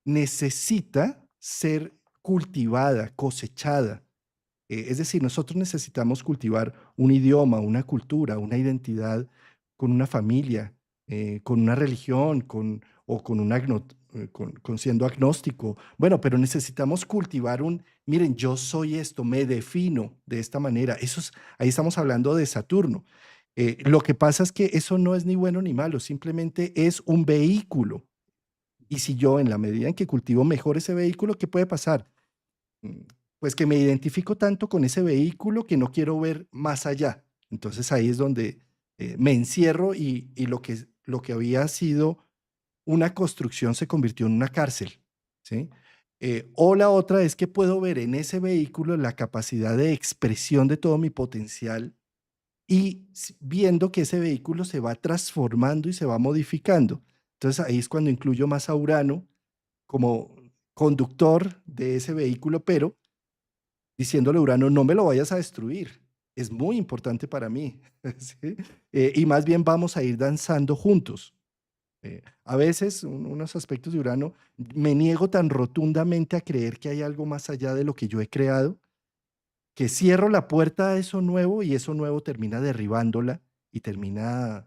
necesita ser cultivada, cosechada? Es decir, nosotros necesitamos cultivar un idioma, una cultura, una identidad con una familia, con una religión, o con, con siendo agnóstico. Bueno, pero necesitamos cultivar miren, yo soy esto, me defino de esta manera. Ahí estamos hablando de Saturno. Lo que pasa es que eso no es ni bueno ni malo, simplemente es un vehículo. Y si yo en la medida en que cultivo mejor ese vehículo, ¿qué puede pasar? Mm, Pues que me identifico tanto con ese vehículo que no quiero ver más allá. Entonces ahí es donde me encierro y lo que había sido una construcción se convirtió en una cárcel, ¿sí? O la otra es que puedo ver en ese vehículo la capacidad de expresión de todo mi potencial y viendo que ese vehículo se va transformando y se va modificando. Entonces ahí es cuando incluyo más a Urano como conductor de ese vehículo, pero diciéndole a Urano, no me lo vayas a destruir, es muy importante para mí, ¿sí? Y más bien vamos a ir danzando juntos. A veces, unos aspectos de Urano, me niego tan rotundamente a creer que hay algo más allá de lo que yo he creado, que cierro la puerta a eso nuevo y eso nuevo termina derribándola y termina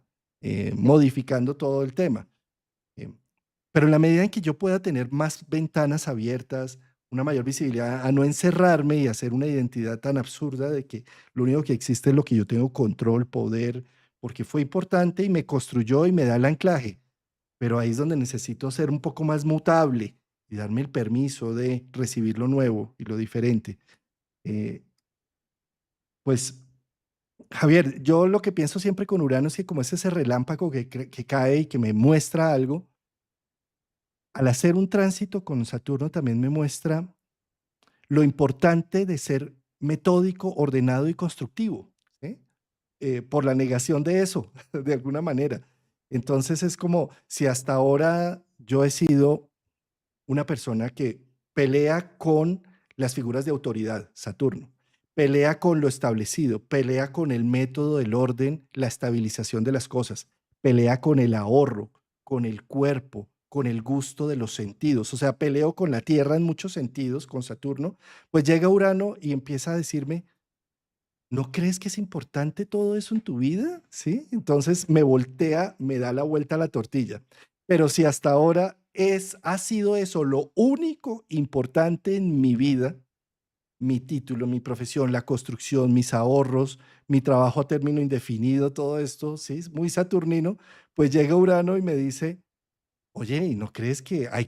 modificando todo el tema. Em, pero en la medida en que yo pueda tener más ventanas abiertas, una mayor visibilidad, a no encerrarme y hacer una identidad tan absurda de que lo único que existe es lo que yo tengo control, poder, porque fue importante y me construyó y me da el anclaje. Pero ahí es donde necesito ser un poco más mutable y darme el permiso de recibir lo nuevo y lo diferente. Eh, pues, Javier, yo lo que pienso siempre con Urano es que como es ese relámpago que cae y que me muestra algo, al hacer un tránsito con Saturno también me muestra lo importante de ser metódico, ordenado y constructivo, ¿sí? Por la negación de eso, de alguna manera. Entonces es como si hasta ahora yo he sido una persona que pelea con las figuras de autoridad, Saturno, pelea con lo establecido, pelea con el método, el orden, la estabilización de las cosas, pelea con el ahorro, con el cuerpo, con el gusto de los sentidos, o sea, peleo con la Tierra en muchos sentidos, con Saturno, pues llega Urano y empieza a decirme, ¿no crees que es importante todo eso en tu vida? ¿Sí? Entonces me voltea, me da la vuelta a la tortilla. Pero si hasta ahora ha sido eso lo único importante en mi vida, mi título, mi profesión, la construcción, mis ahorros, mi trabajo a término indefinido, todo esto, sí, es muy saturnino, pues llega Urano y me dice, oye, ¿y no crees que hay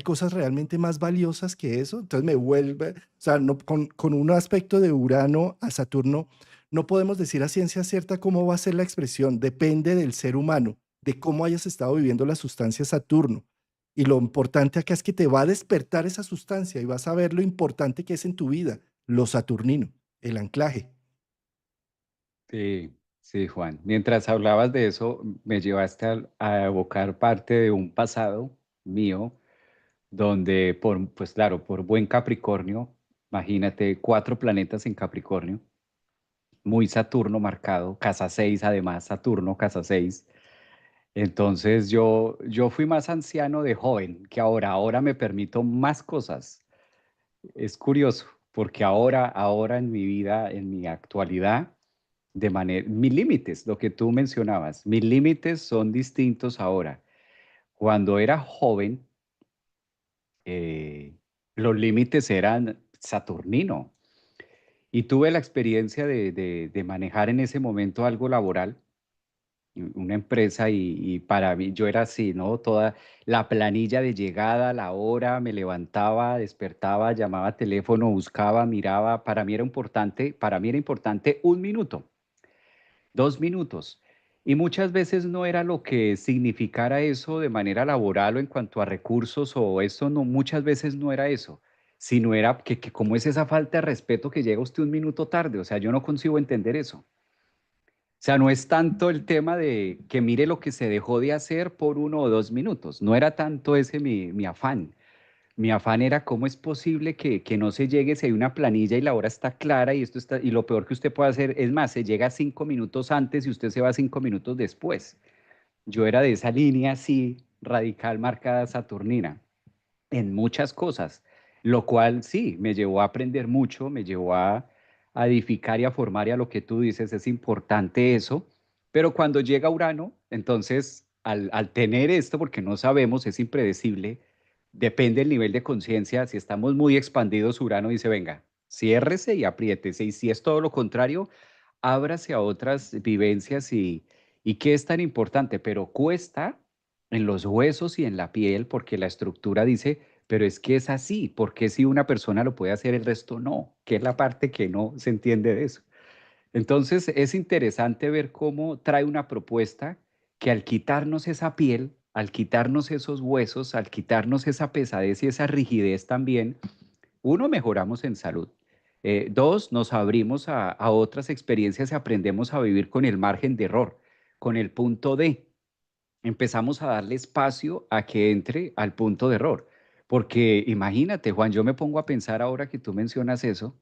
cosas realmente más valiosas que eso? Entonces me vuelve, o sea, no, con un aspecto de Urano a Saturno, no podemos decir a ciencia cierta cómo va a ser la expresión, depende del ser humano, de cómo hayas estado viviendo la sustancia Saturno. Y lo importante acá es que te va a despertar esa sustancia y vas a ver lo importante que es en tu vida, lo saturnino, el anclaje. Sí, sí, Juan. Mientras hablabas de eso, me llevaste a evocar parte de un pasado mío, donde pues claro, por buen Capricornio, imagínate 4 planetas en Capricornio, muy Saturno marcado, casa 6 además, Saturno, casa 6. Entonces yo fui más anciano de joven que ahora. Ahora me permito más cosas. Es curioso, porque ahora en mi vida, en mi actualidad, mis límites, lo que tú mencionabas, mis límites son distintos ahora. Cuando era joven, eh, los límites eran saturnino y tuve la experiencia de manejar en ese momento algo laboral, una empresa y para mí yo era así, ¿no? Toda la planilla de llegada, la hora, me levantaba, despertaba, llamaba teléfono, buscaba, miraba, para mí era importante 1 minuto, 2 minutos. Y muchas veces no era lo que significara eso de manera laboral o en cuanto a recursos o eso no, muchas veces no era eso, sino era que cómo es esa falta de respeto que llega usted un minuto tarde, o sea, yo no consigo entender eso. O sea, no es tanto el tema de que mire lo que se dejó de hacer por 1 o 2 minutos, no era tanto ese mi afán. Mi afán era cómo es posible que no se llegue si hay una planilla y la hora está clara y esto está, y lo peor que usted puede hacer es más, se llega 5 minutos antes y usted se va 5 minutos después. Yo era de esa línea así radical marcada saturnina en muchas cosas, lo cual sí, me llevó a aprender mucho, me llevó a edificar y a formar y a lo que tú dices, es importante eso, pero cuando llega Urano, entonces al tener esto, porque no sabemos, es impredecible, depende del nivel de conciencia, si estamos muy expandidos, Urano dice, venga, ciérrese y apriétese, y si es todo lo contrario, ábrase a otras vivencias y qué es tan importante, pero cuesta en los huesos y en la piel porque la estructura dice, pero es que es así, porque si una persona lo puede hacer, el resto no, que es la parte que no se entiende de eso. Entonces es interesante ver cómo trae una propuesta que al quitarnos esa piel, al quitarnos esos huesos, al quitarnos esa pesadez y esa rigidez también, uno, mejoramos en salud. Dos, nos abrimos a otras experiencias y aprendemos a vivir con el margen de error, con el punto D. Empezamos a darle espacio a que entre al punto de error. Porque imagínate, Juan, yo me pongo a pensar ahora que tú mencionas eso,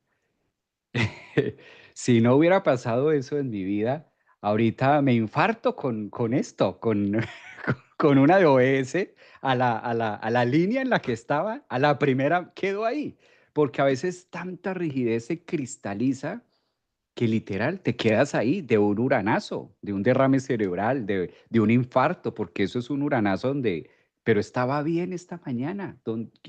si no hubiera pasado eso en mi vida, ahorita me infarto con esto, con una de OS a la línea en la que estaba, a la primera quedo ahí, porque a veces tanta rigidez se cristaliza que literal te quedas ahí de un uranazo, de un derrame cerebral, de un infarto, porque eso es un uranazo donde, pero estaba bien esta mañana,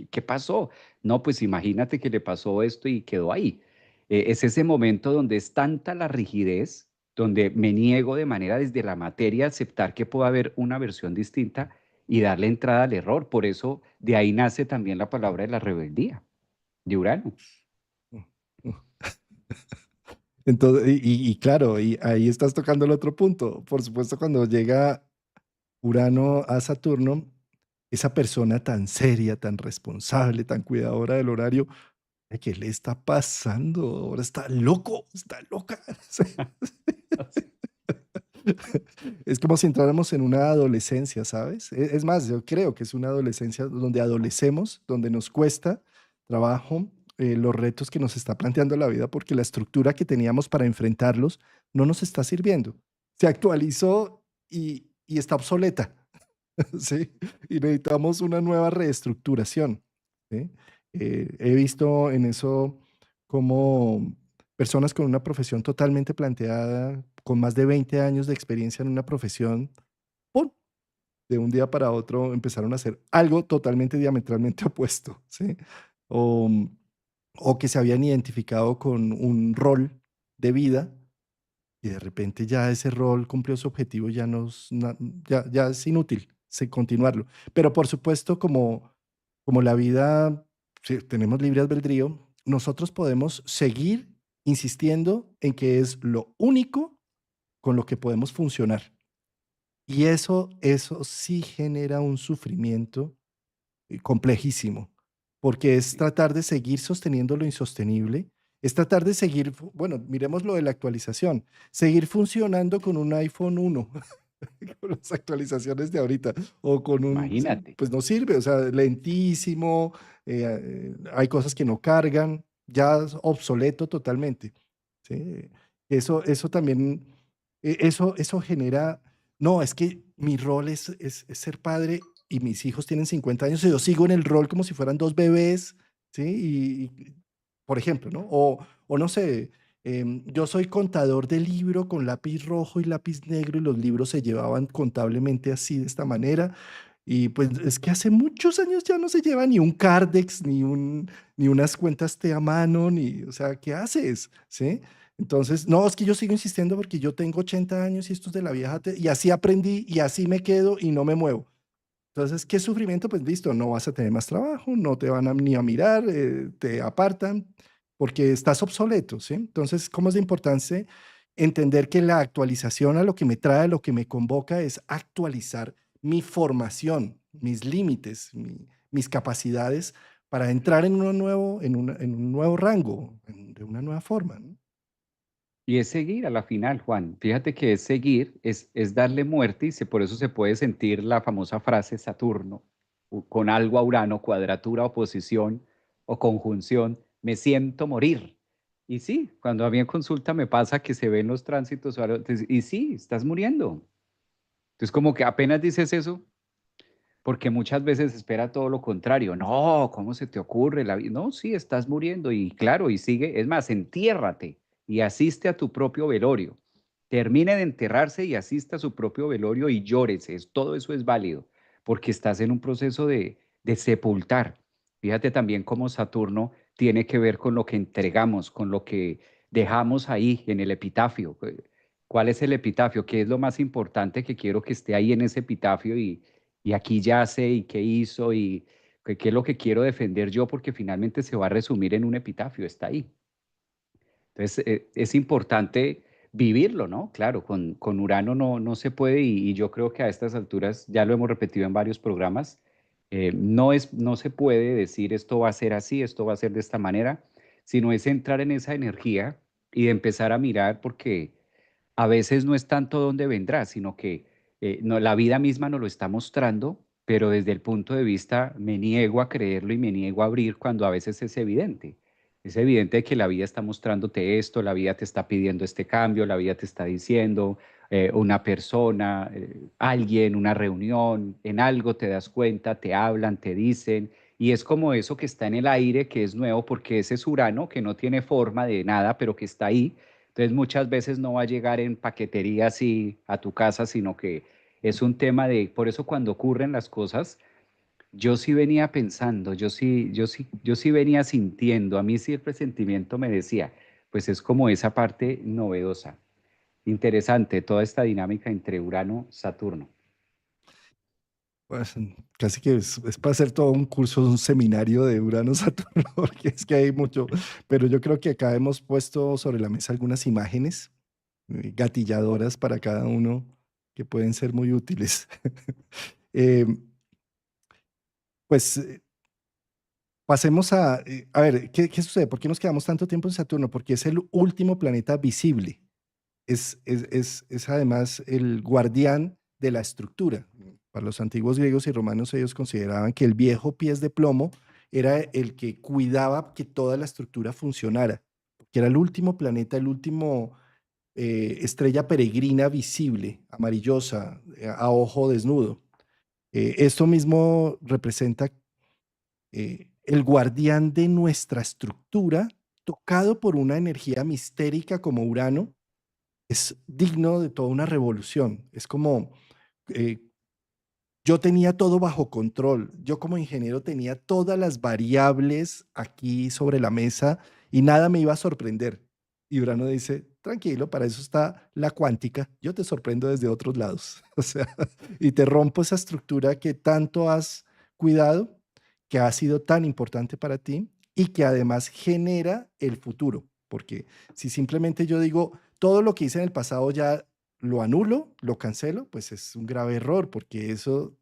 ¿qué pasó? No, pues imagínate que le pasó esto y quedó ahí. Es ese momento donde es tanta la rigidez, donde me niego de manera desde la materia a aceptar que pueda haber una versión distinta y darle entrada al error. Por eso de ahí nace también la palabra de la rebeldía, de Urano. Entonces, y claro, y ahí estás tocando el otro punto. Por supuesto, cuando llega Urano a Saturno, esa persona tan seria, tan responsable, tan cuidadora del horario, ¿qué le está pasando? Ahora está loco, está loca. Es como si entráramos en una adolescencia, ¿sabes? Es más, yo creo que es una adolescencia donde adolecemos, donde nos cuesta trabajo los retos que nos está planteando la vida, porque la estructura que teníamos para enfrentarlos no nos está sirviendo. Se actualizó y está obsoleta, ¿sí? Y necesitamos una nueva reestructuración, ¿sí? He visto en eso como personas con una profesión totalmente planteada, con más de 20 años de experiencia en una profesión, ¡pum!, de un día para otro empezaron a hacer algo totalmente diametralmente opuesto, ¿sí? O, o que se habían identificado con un rol de vida y de repente ya ese rol cumplió su objetivo, ya, ya es inútil continuarlo. Pero por supuesto, como la vida, sí, tenemos libre albedrío, nosotros podemos seguir insistiendo en que es lo único con lo que podemos funcionar. Y eso sí genera un sufrimiento complejísimo, porque es tratar de seguir sosteniendo lo insostenible, es tratar de seguir, bueno, miremos lo de la actualización, seguir funcionando con un iPhone 1 con las actualizaciones de ahorita, o con sí, Imagínate. pues no sirve, o sea, lentísimo, hay cosas que no cargan, ya es obsoleto totalmente, ¿sí? Eso también, eso genera, no, es que mi rol es ser padre y mis hijos tienen 50 años y yo sigo en el rol como si fueran dos bebés, ¿sí? Por ejemplo, ¿no? O no sé, yo soy contador de libro con lápiz rojo y lápiz negro y los libros se llevaban contablemente así, de esta manera. Y pues es que hace muchos años ya no se lleva ni un Cardex, ni unas cuentas T a mano, ni, o sea, ¿qué haces? ¿Sí? Entonces, no, es que yo sigo insistiendo porque yo tengo 80 años y esto es de la vieja, y así aprendí y así me quedo y no me muevo. Entonces, ¿qué sufrimiento? Pues listo, no vas a tener más trabajo, no te van ni a mirar, te apartan porque estás obsoleto, ¿sí? Entonces, ¿cómo es de importante? entender que la actualización a lo que me trae, a lo que me convoca es actualizar mi formación, mis límites, mis capacidades para entrar en uno nuevo, en un nuevo rango, de una nueva forma, ¿no? Y es seguir a la final, Juan. Fíjate que es seguir, es darle muerte y por eso se puede sentir la famosa frase Saturno, con algo a Urano, cuadratura, oposición o conjunción, me siento morir. Y sí, cuando a mí en consulta me pasa que se ven los tránsitos, y sí, estás muriendo. Entonces como que apenas dices eso, porque muchas veces espera todo lo contrario. No, ¿cómo se te ocurre? No, sí, estás muriendo y claro, y sigue. Es más, entiérrate y asiste a tu propio velorio. Termine de enterrarse y asista a su propio velorio y llórese. Todo eso es válido porque estás en un proceso de sepultar. Fíjate también cómo Saturno tiene que ver con lo que entregamos, con lo que dejamos ahí en el epitafio. ¿Cuál es el epitafio? ¿Qué es lo más importante que quiero que esté ahí en ese epitafio? Y aquí ya sé y qué hizo y qué es lo que quiero defender yo, porque finalmente se va a resumir en un epitafio, está ahí. Entonces, es importante vivirlo, ¿no? Claro, con Urano no se puede y yo creo que a estas alturas, ya lo hemos repetido en varios programas, no se puede decir esto va a ser así, esto va a ser de esta manera, sino es entrar en esa energía y de empezar a mirar porque a veces no es tanto dónde vendrá, sino que no, la vida misma nos lo está mostrando, pero desde el punto de vista me niego a creerlo y me niego a abrir cuando a veces es evidente. Es evidente que la vida está mostrándote esto, la vida te está pidiendo este cambio, la vida te está diciendo una persona, alguien, una reunión, en algo te das cuenta, te hablan, te dicen, y es como eso que está en el aire, que es nuevo, porque ese es Urano, que no tiene forma de nada, pero que está ahí. Entonces muchas veces no va a llegar en paquetería así a tu casa, sino que es un tema de, por eso cuando ocurren las cosas, yo sí venía pensando, yo sí venía sintiendo, a mí sí el presentimiento me decía, pues es como esa parte novedosa, interesante, toda esta dinámica entre Urano, Saturno. Pues, casi que es para hacer todo un curso, un seminario de Urano-Saturno, porque es que hay mucho, pero yo creo que acá hemos puesto sobre la mesa algunas imágenes gatilladoras para cada uno que pueden ser muy útiles. Em, pues pasemos a ver, ¿qué sucede? ¿Por qué nos quedamos tanto tiempo en Saturno? Porque es el último planeta visible. Es además el guardián de la estructura. Para los antiguos griegos y romanos, ellos consideraban que el viejo pies de plomo era el que cuidaba que toda la estructura funcionara, que era el último planeta, el último estrella peregrina visible, amarillosa, a ojo desnudo. Esto mismo representa el guardián de nuestra estructura, tocado por una energía mistérica como Urano, es digno de toda una revolución. Es como, eh, yo tenía todo bajo control. Yo como ingeniero tenía todas las variables aquí sobre la mesa y nada me iba a sorprender. Y Urano dice, tranquilo, para eso está la cuántica. Yo te sorprendo desde otros lados. O sea, y te rompo esa estructura que tanto has cuidado, que ha sido tan importante para ti y que además genera el futuro. Porque si simplemente yo digo, todo lo que hice en el pasado ya lo anulo, lo cancelo, pues es un grave error, porque eso,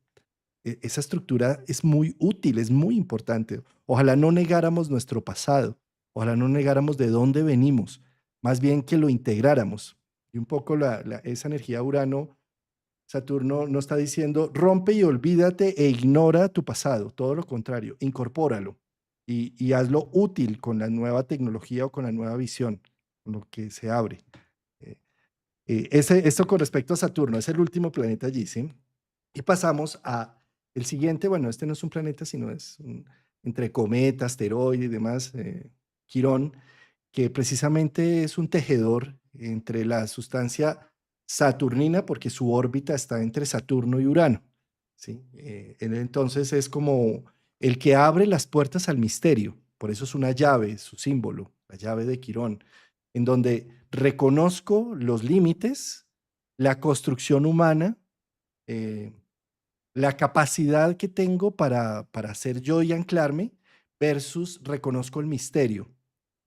esa estructura es muy útil, es muy importante. Ojalá no negáramos nuestro pasado, ojalá no negáramos de dónde venimos, más bien que lo integráramos. Y un poco esa energía Urano, Saturno no está diciendo rompe y olvídate e ignora tu pasado, todo lo contrario, incorpóralo y hazlo útil con la nueva tecnología o con la nueva visión, con lo que se abre. Eh, esto con respecto a Saturno, es el último planeta allí, ¿sí? Y pasamos a el siguiente, bueno, este no es un planeta, sino es entre cometa, asteroide y demás, Quirón, que precisamente es un tejedor entre la sustancia saturnina, porque su órbita está entre Saturno y Urano, ¿sí? Él entonces es como el que abre las puertas al misterio, por eso es una llave, su símbolo, la llave de Quirón, en donde reconozco los límites, la construcción humana, eh, la capacidad que tengo para ser yo y anclarme, versus reconozco el misterio.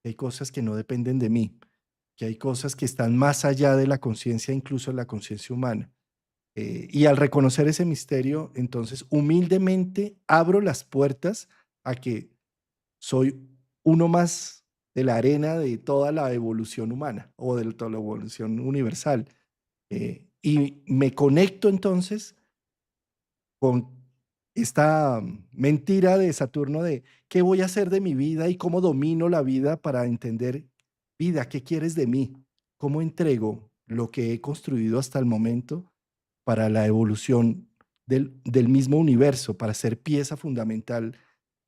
Hay cosas que no dependen de mí. que hay cosas que están más allá de la conciencia, incluso de la conciencia humana. Y al reconocer ese misterio, entonces humildemente abro las puertas a que soy uno más de la arena de toda la evolución humana o de toda la evolución universal. Y me conecto entonces con esta mentira de Saturno de qué voy a hacer de mi vida y cómo domino la vida para entender, vida, ¿qué quieres de mí? ¿Cómo entrego lo que he construido hasta el momento para la evolución del mismo universo, para ser pieza fundamental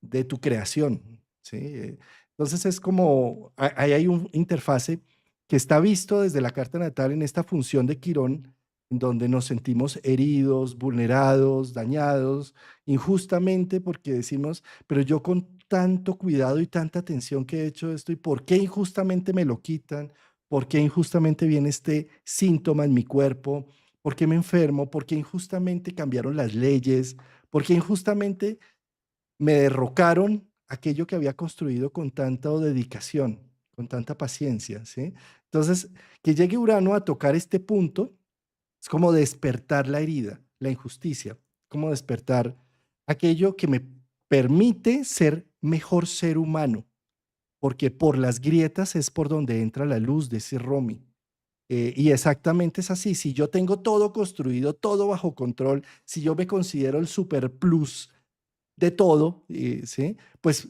de tu creación? ¿Sí? Entonces es como, ahí hay un interfase que está visto desde la carta natal en esta función de Quirón, en donde nos sentimos heridos, vulnerados, dañados, injustamente porque decimos, pero yo con tanto cuidado y tanta atención que he hecho esto, ¿y por qué injustamente me lo quitan? ¿Por qué injustamente viene este síntoma en mi cuerpo? ¿Por qué me enfermo? ¿Por qué injustamente cambiaron las leyes? ¿Por qué injustamente me derrocaron aquello que había construido con tanta dedicación, con tanta paciencia? ¿Sí? Entonces, que llegue Urano a tocar este punto es como despertar la herida, la injusticia, como despertar aquello que me permite ser mejor ser humano, porque por las grietas es por donde entra la luz de ese Romy. Y exactamente es así. Si yo tengo todo construido, todo bajo control, si yo me considero el super plus de todo, ¿sí? Pues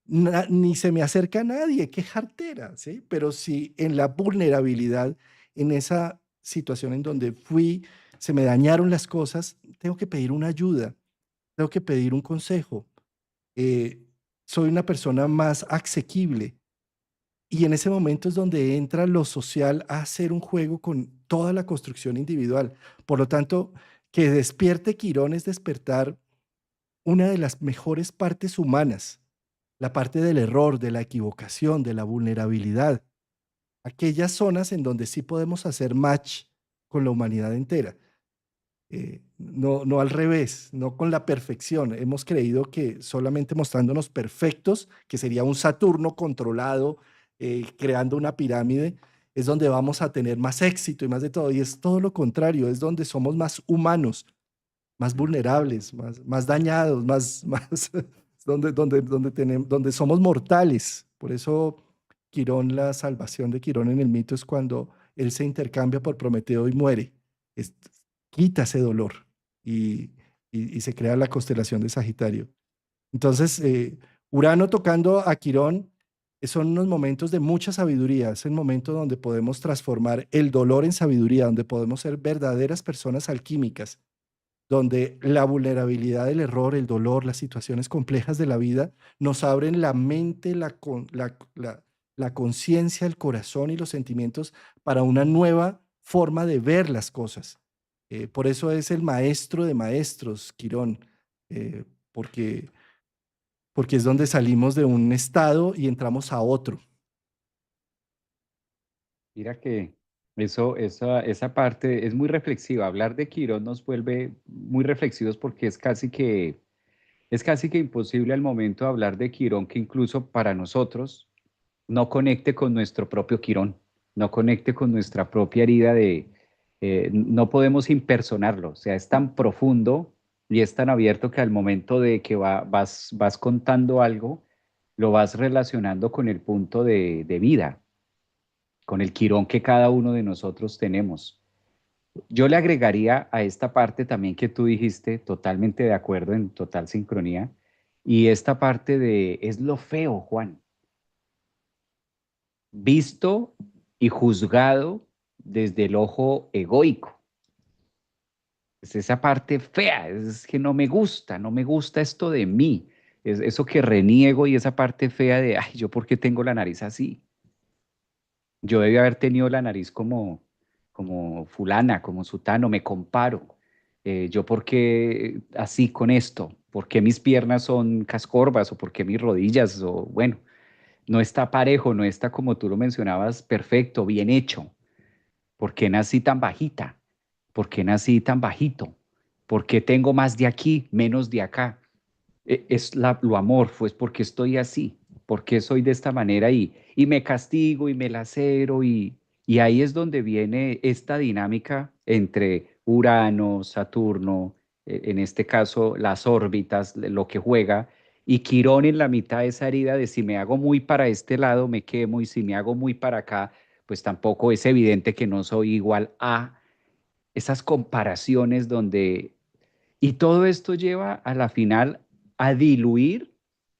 ni se me acerca a nadie, qué jartera, ¿sí? Pero si en la vulnerabilidad, en esa situación en donde se me dañaron las cosas, tengo que pedir una ayuda, tengo que pedir un consejo. eh, Soy una persona más asequible, y en ese momento es donde entra lo social a hacer un juego con toda la construcción individual. Por lo tanto, que despierte Quirón es despertar una de las mejores partes humanas, la parte del error, de la equivocación, de la vulnerabilidad, aquellas zonas en donde sí podemos hacer match con la humanidad entera. No al revés, no con la perfección. Hemos creído que solamente mostrándonos perfectos, que sería un Saturno controlado, creando una pirámide, es donde vamos a tener más éxito y más de todo. Y es todo lo contrario, es donde somos más humanos, más vulnerables, más dañados, donde somos mortales. Por eso Quirón, la salvación de Quirón en el mito es cuando él se intercambia por Prometeo y muere. Es- Quita ese dolor y, y se crea la constelación de Sagitario. Entonces, Urano tocando a Quirón son unos momentos de mucha sabiduría, es el momento donde podemos transformar el dolor en sabiduría, donde podemos ser verdaderas personas alquímicas, donde la vulnerabilidad, el error, el dolor, las situaciones complejas de la vida nos abren la mente, la conciencia, el corazón y los sentimientos para una nueva forma de ver las cosas. Por eso es el maestro de maestros, Quirón, eh, porque, porque es donde salimos de un estado y entramos a otro. Mira que esa parte es muy reflexiva. Hablar de Quirón nos vuelve muy reflexivos porque es casi que imposible al momento de hablar de Quirón que incluso para nosotros no conecte con nuestro propio Quirón, no conecte con nuestra propia herida no podemos impersonarlo. O sea, es tan profundo y es tan abierto que al momento de que vas contando algo, lo vas relacionando con el punto de vida, con el Quirón que cada uno de nosotros tenemos. Yo le agregaría a esta parte también que tú dijiste, totalmente de acuerdo, en total sincronía, y esta parte de, es lo feo, Juan, visto y juzgado desde el ojo egoico. Es esa parte fea, es que no me gusta esto de mí, es eso que reniego y esa parte fea de, ay, yo por qué tengo la nariz así. Yo debí haber tenido la nariz como fulana, como sutano, me comparo. Yo por qué así con esto, por qué mis piernas son cascorvas o por qué mis rodillas, o bueno, no está parejo, no está como tú lo mencionabas, perfecto, bien hecho. ¿Por qué nací tan bajita? ¿Por qué nací tan bajito? ¿Por qué tengo más de aquí, menos de acá? Lo amor, pues porque estoy así, porque soy de esta manera y me castigo y me lacero Y ahí es donde viene esta dinámica entre Urano, Saturno, en este caso las órbitas, lo que juega, y Quirón en la mitad de esa herida de si me hago muy para este lado me quemo y si me hago muy para acá, pues tampoco es evidente que no soy igual a esas comparaciones donde y todo esto lleva a la final a diluir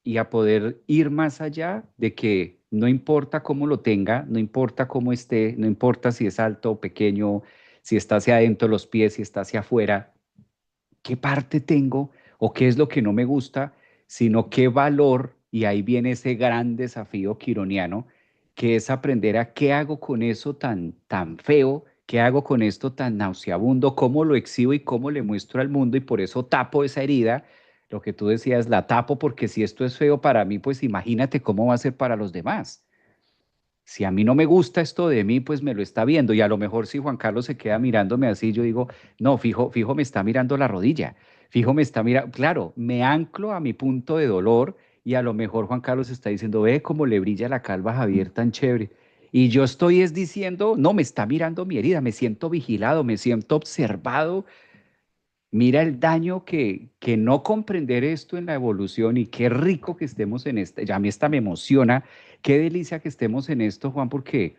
y a poder ir más allá de que no importa cómo lo tenga, no importa cómo esté, no importa si es alto o pequeño, si está hacia adentro los pies, si está hacia afuera, qué parte tengo o qué es lo que no me gusta, sino qué valor, y ahí viene ese gran desafío quironiano, que es aprender a qué hago con eso tan feo, qué hago con esto tan nauseabundo, cómo lo exhibo y cómo le muestro al mundo, y por eso tapo esa herida. Lo que tú decías, la tapo porque si esto es feo para mí, pues imagínate cómo va a ser para los demás. Si a mí no me gusta esto de mí, pues me lo está viendo. Y a lo mejor si Juan Carlos se queda mirándome así, yo digo, no, fijo, me está mirando la rodilla. Fijo, me está mirando. Claro, me anclo a mi punto de dolor y a lo mejor Juan Carlos está diciendo, ve cómo le brilla la calva a Javier tan chévere. Y yo estoy es diciendo, no, me está mirando mi herida, me siento vigilado, me siento observado. Mira el daño que no comprender esto en la evolución y qué rico que estemos en esta, ya a mí esta me emociona, qué delicia que estemos en esto, Juan, porque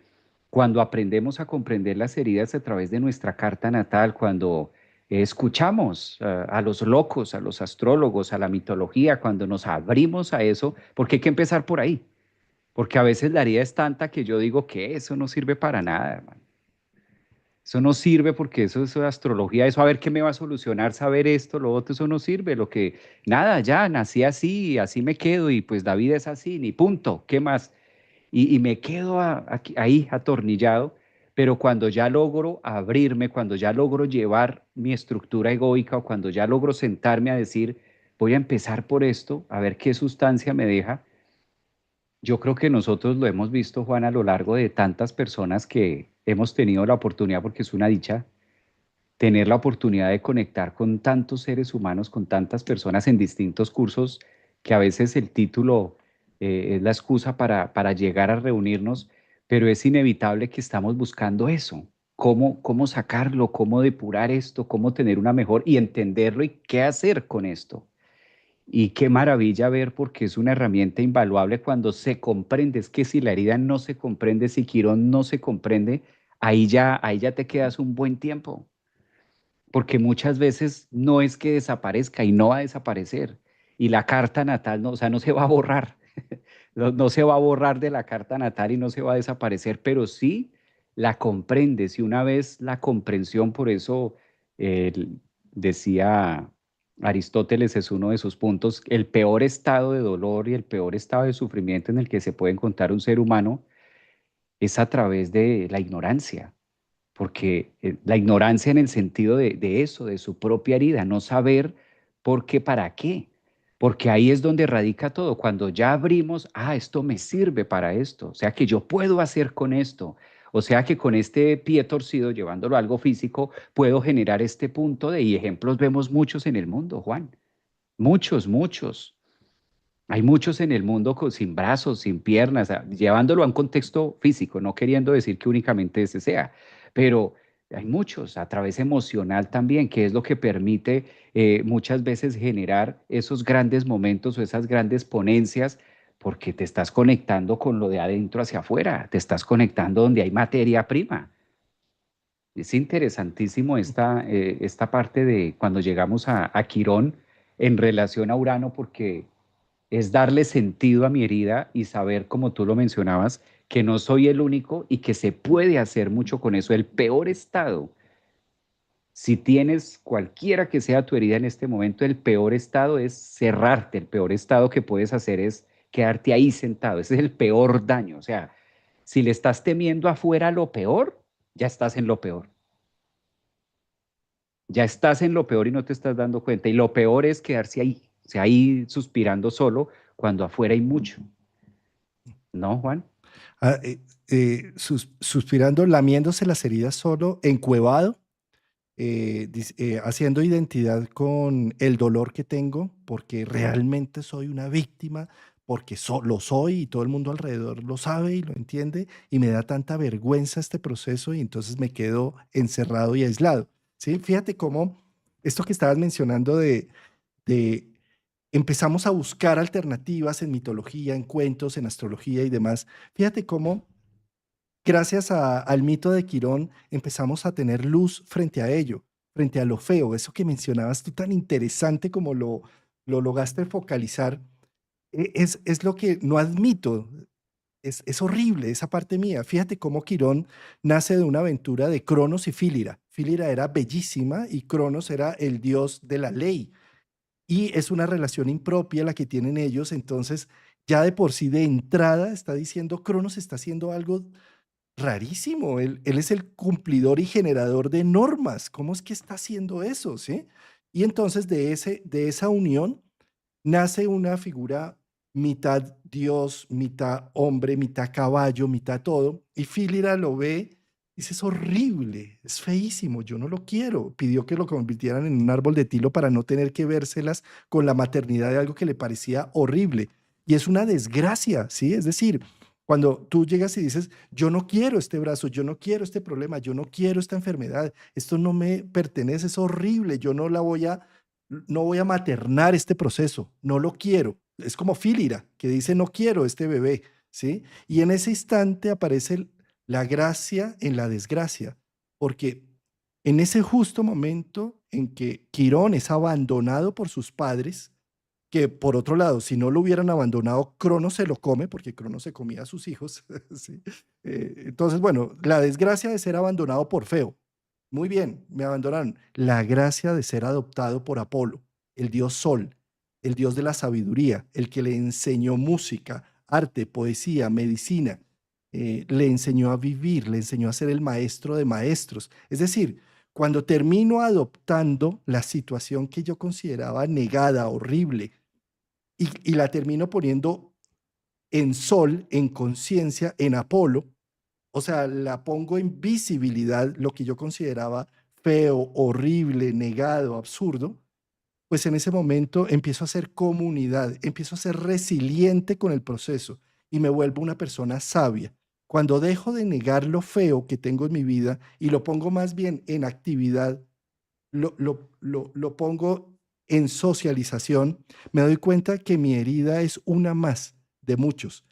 cuando aprendemos a comprender las heridas a través de nuestra carta natal, cuando escuchamos a los locos, a los astrólogos, a la mitología, cuando nos abrimos a eso, porque hay que empezar por ahí, porque a veces la herida es tanta que yo digo que eso no sirve para nada, hermano. Eso no sirve porque eso de astrología, eso a ver qué me va a solucionar, saber esto, lo otro, eso no sirve. Lo que, nada, ya nací así, así me quedo y pues la vida es así, ni punto, ¿qué más? Y me quedo ahí atornillado, pero cuando ya logro abrirme, cuando ya logro llevar mi estructura egoica o cuando ya logro sentarme a decir, voy a empezar por esto, a ver qué sustancia me deja, yo creo que nosotros lo hemos visto, Juan, a lo largo de tantas personas que hemos tenido la oportunidad, porque es una dicha, tener la oportunidad de conectar con tantos seres humanos, con tantas personas en distintos cursos, que a veces el título es la excusa para llegar a reunirnos, pero es inevitable que estamos buscando eso. Cómo sacarlo, cómo depurar esto, cómo tener una mejor y entenderlo y qué hacer con esto. Y qué maravilla ver porque es una herramienta invaluable cuando se comprende. Es que si la herida no se comprende, si Quirón no se comprende, ahí ya te quedas un buen tiempo porque muchas veces no es que desaparezca y no va a desaparecer. Y la carta natal, no, o sea, no se va a borrar, no se va a borrar de la carta natal y no se va a desaparecer, pero sí la comprendes. Y una vez la comprensión, por eso eh, decía Aristóteles, es uno de sus puntos, el peor estado de dolor y el peor estado de sufrimiento en el que se puede encontrar un ser humano es a través de la ignorancia porque la ignorancia en el sentido de eso, de su propia herida, no saber por qué, para qué, porque ahí es donde radica todo. Cuando ya abrimos, esto me sirve para esto, o sea que yo puedo hacer con esto, o sea que con este pie torcido, llevándolo a algo físico, puedo generar este punto de, y ejemplos vemos muchos en el mundo, Juan, muchos, muchos. Hay muchos en el mundo sin brazos, sin piernas, llevándolo a un contexto físico, no queriendo decir que únicamente ese sea, pero hay muchos a través emocional también, que es lo que permite muchas veces generar esos grandes momentos o esas grandes ponencias, porque te estás conectando con lo de adentro hacia afuera, te estás conectando donde hay materia prima. Es interesantísimo esta parte de cuando llegamos a Quirón en relación a Urano, porque es darle sentido a mi herida y saber, como tú lo mencionabas, que no soy el único y que se puede hacer mucho con eso. El peor estado, si tienes cualquiera que sea tu herida en este momento, el peor estado es cerrarte. El peor estado que puedes hacer es quedarte ahí sentado. Ese es el peor daño. O sea, si le estás temiendo afuera lo peor, ya estás en lo peor. Ya estás en lo peor y no te estás dando cuenta. Y lo peor es quedarse ahí, o sea, ahí suspirando solo cuando afuera hay mucho. ¿No, Juan? Ah, suspirando, lamiéndose las heridas solo, encuevado, haciendo identidad con el dolor que tengo, porque realmente soy una víctima, porque lo soy y todo el mundo alrededor lo sabe y lo entiende y me da tanta vergüenza este proceso y entonces me quedo encerrado y aislado. ¿Sí? Fíjate cómo esto que estabas mencionando de empezamos a buscar alternativas en mitología, en cuentos, en astrología y demás. Fíjate cómo gracias al mito de Quirón empezamos a tener luz frente a ello, frente a lo feo, eso que mencionabas tú tan interesante como lo lograste focalizar, es lo que no admito, es horrible esa parte mía. Fíjate cómo Quirón nace de una aventura de Cronos y Fílira. Fílira era bellísima y Cronos era el dios de la ley. Y es una relación impropia la que tienen ellos, entonces ya de por sí de entrada está diciendo, Cronos está haciendo algo rarísimo, él es el cumplidor y generador de normas, ¿cómo es que está haciendo eso? ¿Sí? Y entonces de esa unión nace una figura mitad dios, mitad hombre, mitad caballo, mitad todo, y Fílira lo ve, dice, es horrible, es feísimo, yo no lo quiero. Pidió que lo convirtieran en un árbol de tilo para no tener que vérselas con la maternidad de algo que le parecía horrible. Y es una desgracia, ¿sí? Es decir, cuando tú llegas y dices, yo no quiero este brazo, yo no quiero este problema, yo no quiero esta enfermedad, esto no me pertenece, es horrible, yo no voy a maternar este proceso, no lo quiero. Es como Fílira, que dice, no quiero este bebé, ¿sí? Y en ese instante aparece la gracia en la desgracia, porque en ese justo momento en que Quirón es abandonado por sus padres, que por otro lado, si no lo hubieran abandonado, Cronos se lo come, porque Cronos se comía a sus hijos, ¿sí? Entonces, bueno, la desgracia de ser abandonado por Feo, muy bien, me abandonaron. La gracia de ser adoptado por Apolo, el dios Sol, el dios de la sabiduría, el que le enseñó música, arte, poesía, medicina, le enseñó a vivir, le enseñó a ser el maestro de maestros. Es decir, cuando termino adoptando la situación que yo consideraba negada, horrible, y la termino poniendo en Sol, en conciencia, en Apolo, o sea, la pongo en visibilidad, lo que yo consideraba feo, horrible, negado, absurdo, pues en ese momento empiezo a ser comunidad, empiezo a ser resiliente con el proceso y me vuelvo una persona sabia. Cuando dejo de negar lo feo que tengo en mi vida y lo pongo más bien en actividad, lo pongo en socialización, me doy cuenta que mi herida es una más de muchos,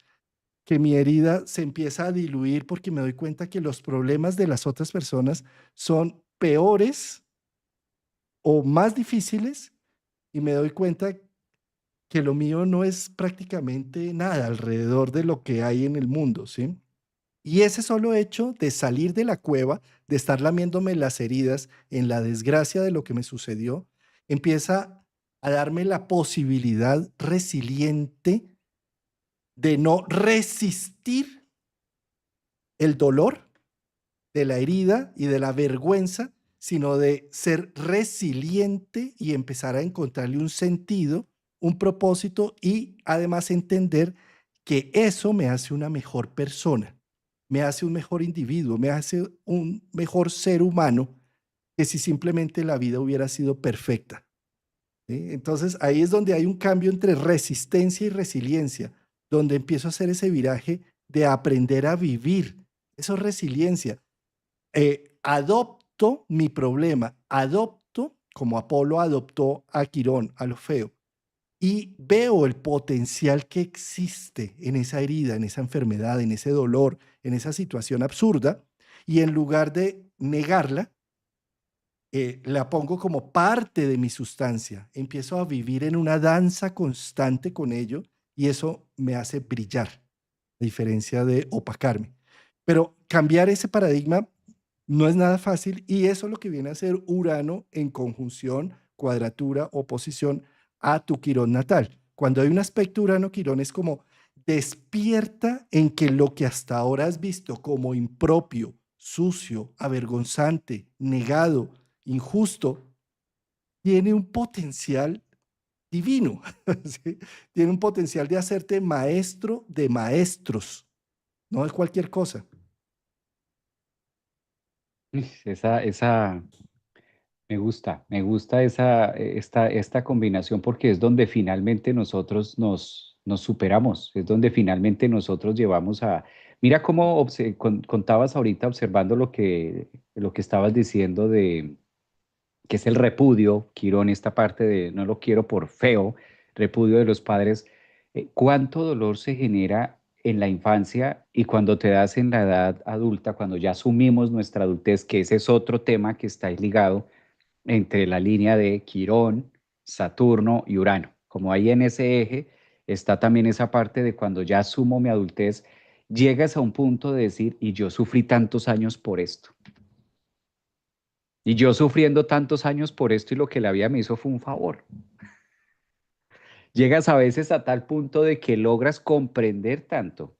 que mi herida se empieza a diluir porque me doy cuenta que los problemas de las otras personas son peores o más difíciles y me doy cuenta que lo mío no es prácticamente nada alrededor de lo que hay en el mundo, ¿sí? Y ese solo hecho de salir de la cueva, de estar lamiéndome las heridas en la desgracia de lo que me sucedió, empieza a darme la posibilidad resiliente de no resistir el dolor de la herida y de la vergüenza, sino de ser resiliente y empezar a encontrarle un sentido, un propósito y además entender que eso me hace una mejor persona, me hace un mejor individuo, me hace un mejor ser humano que si simplemente la vida hubiera sido perfecta. ¿Sí? Entonces ahí es donde hay un cambio entre resistencia y resiliencia, donde empiezo a hacer ese viraje de aprender a vivir. Eso es resiliencia. Adopto mi problema, adopto como Apolo adoptó a Quirón, a lo feo, y veo el potencial que existe en esa herida, en esa enfermedad, en ese dolor, en esa situación absurda, y en lugar de negarla, la pongo como parte de mi sustancia. Empiezo a vivir en una danza constante con ello y eso me hace brillar, a diferencia de opacarme. Pero cambiar ese paradigma no es nada fácil y eso es lo que viene a ser Urano en conjunción, cuadratura, oposición a tu Quirón natal. Cuando hay un aspecto Urano-Quirón es como despierta en que lo que hasta ahora has visto como impropio, sucio, avergonzante, negado, injusto, tiene un potencial divino, ¿sí? Tiene un potencial de hacerte maestro de maestros, no es cualquier cosa. Esa, me gusta esta combinación porque es donde finalmente nosotros nos superamos, es donde finalmente nosotros llevamos a... Mira cómo contabas ahorita observando lo que estabas diciendo de que es el repudio, Quirón, esta parte de no lo quiero por feo, repudio de los padres, cuánto dolor se genera en la infancia y cuando te das en la edad adulta, cuando ya asumimos nuestra adultez, que ese es otro tema que está ahí ligado entre la línea de Quirón, Saturno y Urano. Como ahí en ese eje está también esa parte de cuando ya asumo mi adultez, llegas a un punto de decir, y yo sufrí tantos años por esto. Y yo sufriendo tantos años por esto y lo que la vida me hizo fue un favor. Llegas a veces a tal punto de que logras comprender tanto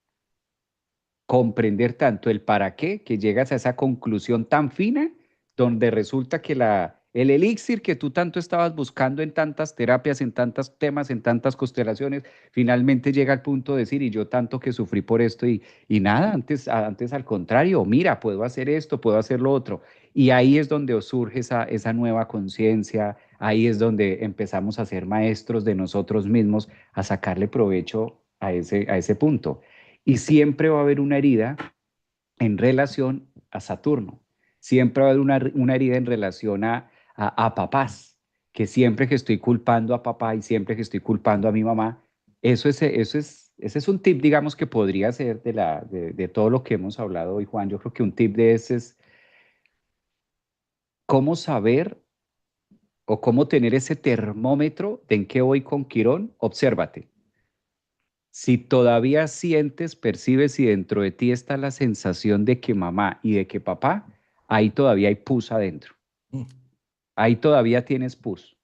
el para qué, que llegas a esa conclusión tan fina, donde resulta que el elixir que tú tanto estabas buscando en tantas terapias, en tantos temas, en tantas constelaciones, finalmente llega al punto de decir, y yo tanto que sufrí por esto, y nada, antes al contrario, mira, puedo hacer esto, puedo hacer lo otro. Y ahí es donde os surge esa nueva conciencia, ahí es donde empezamos a ser maestros de nosotros mismos, a sacarle provecho a ese punto. Y siempre va a haber una herida en relación a Saturno. Siempre va a haber una herida en relación a papás, que siempre que estoy culpando a papá y siempre que estoy culpando a mi mamá, ese es un tip, digamos, que podría ser de todo lo que hemos hablado hoy, Juan. Yo creo que un tip de ese es cómo saber o cómo tener ese termómetro de en qué voy con Quirón. Obsérvate. Si todavía sientes, percibes y dentro de ti está la sensación de que mamá y de que papá, ahí todavía hay pus adentro. Mm. Ahí todavía tienes pus.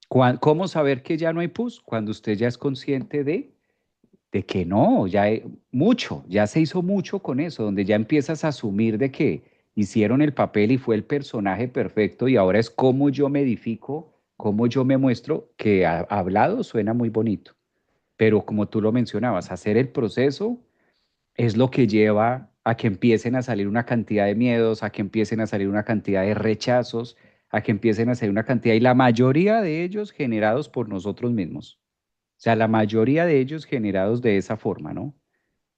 ¿Cómo saber que ya no hay pus? Cuando usted ya es consciente de que no, mucho, ya se hizo mucho con eso, donde ya empiezas a asumir de que hicieron el papel y fue el personaje perfecto y ahora es cómo yo me edifico, cómo yo me muestro, que hablado suena muy bonito, pero como tú lo mencionabas, hacer el proceso es lo que lleva a que empiecen a salir una cantidad de miedos, a que empiecen a salir una cantidad de rechazos, a que empiecen a salir una cantidad, y la mayoría de ellos generados por nosotros mismos. O sea, la mayoría de ellos generados de esa forma, ¿no?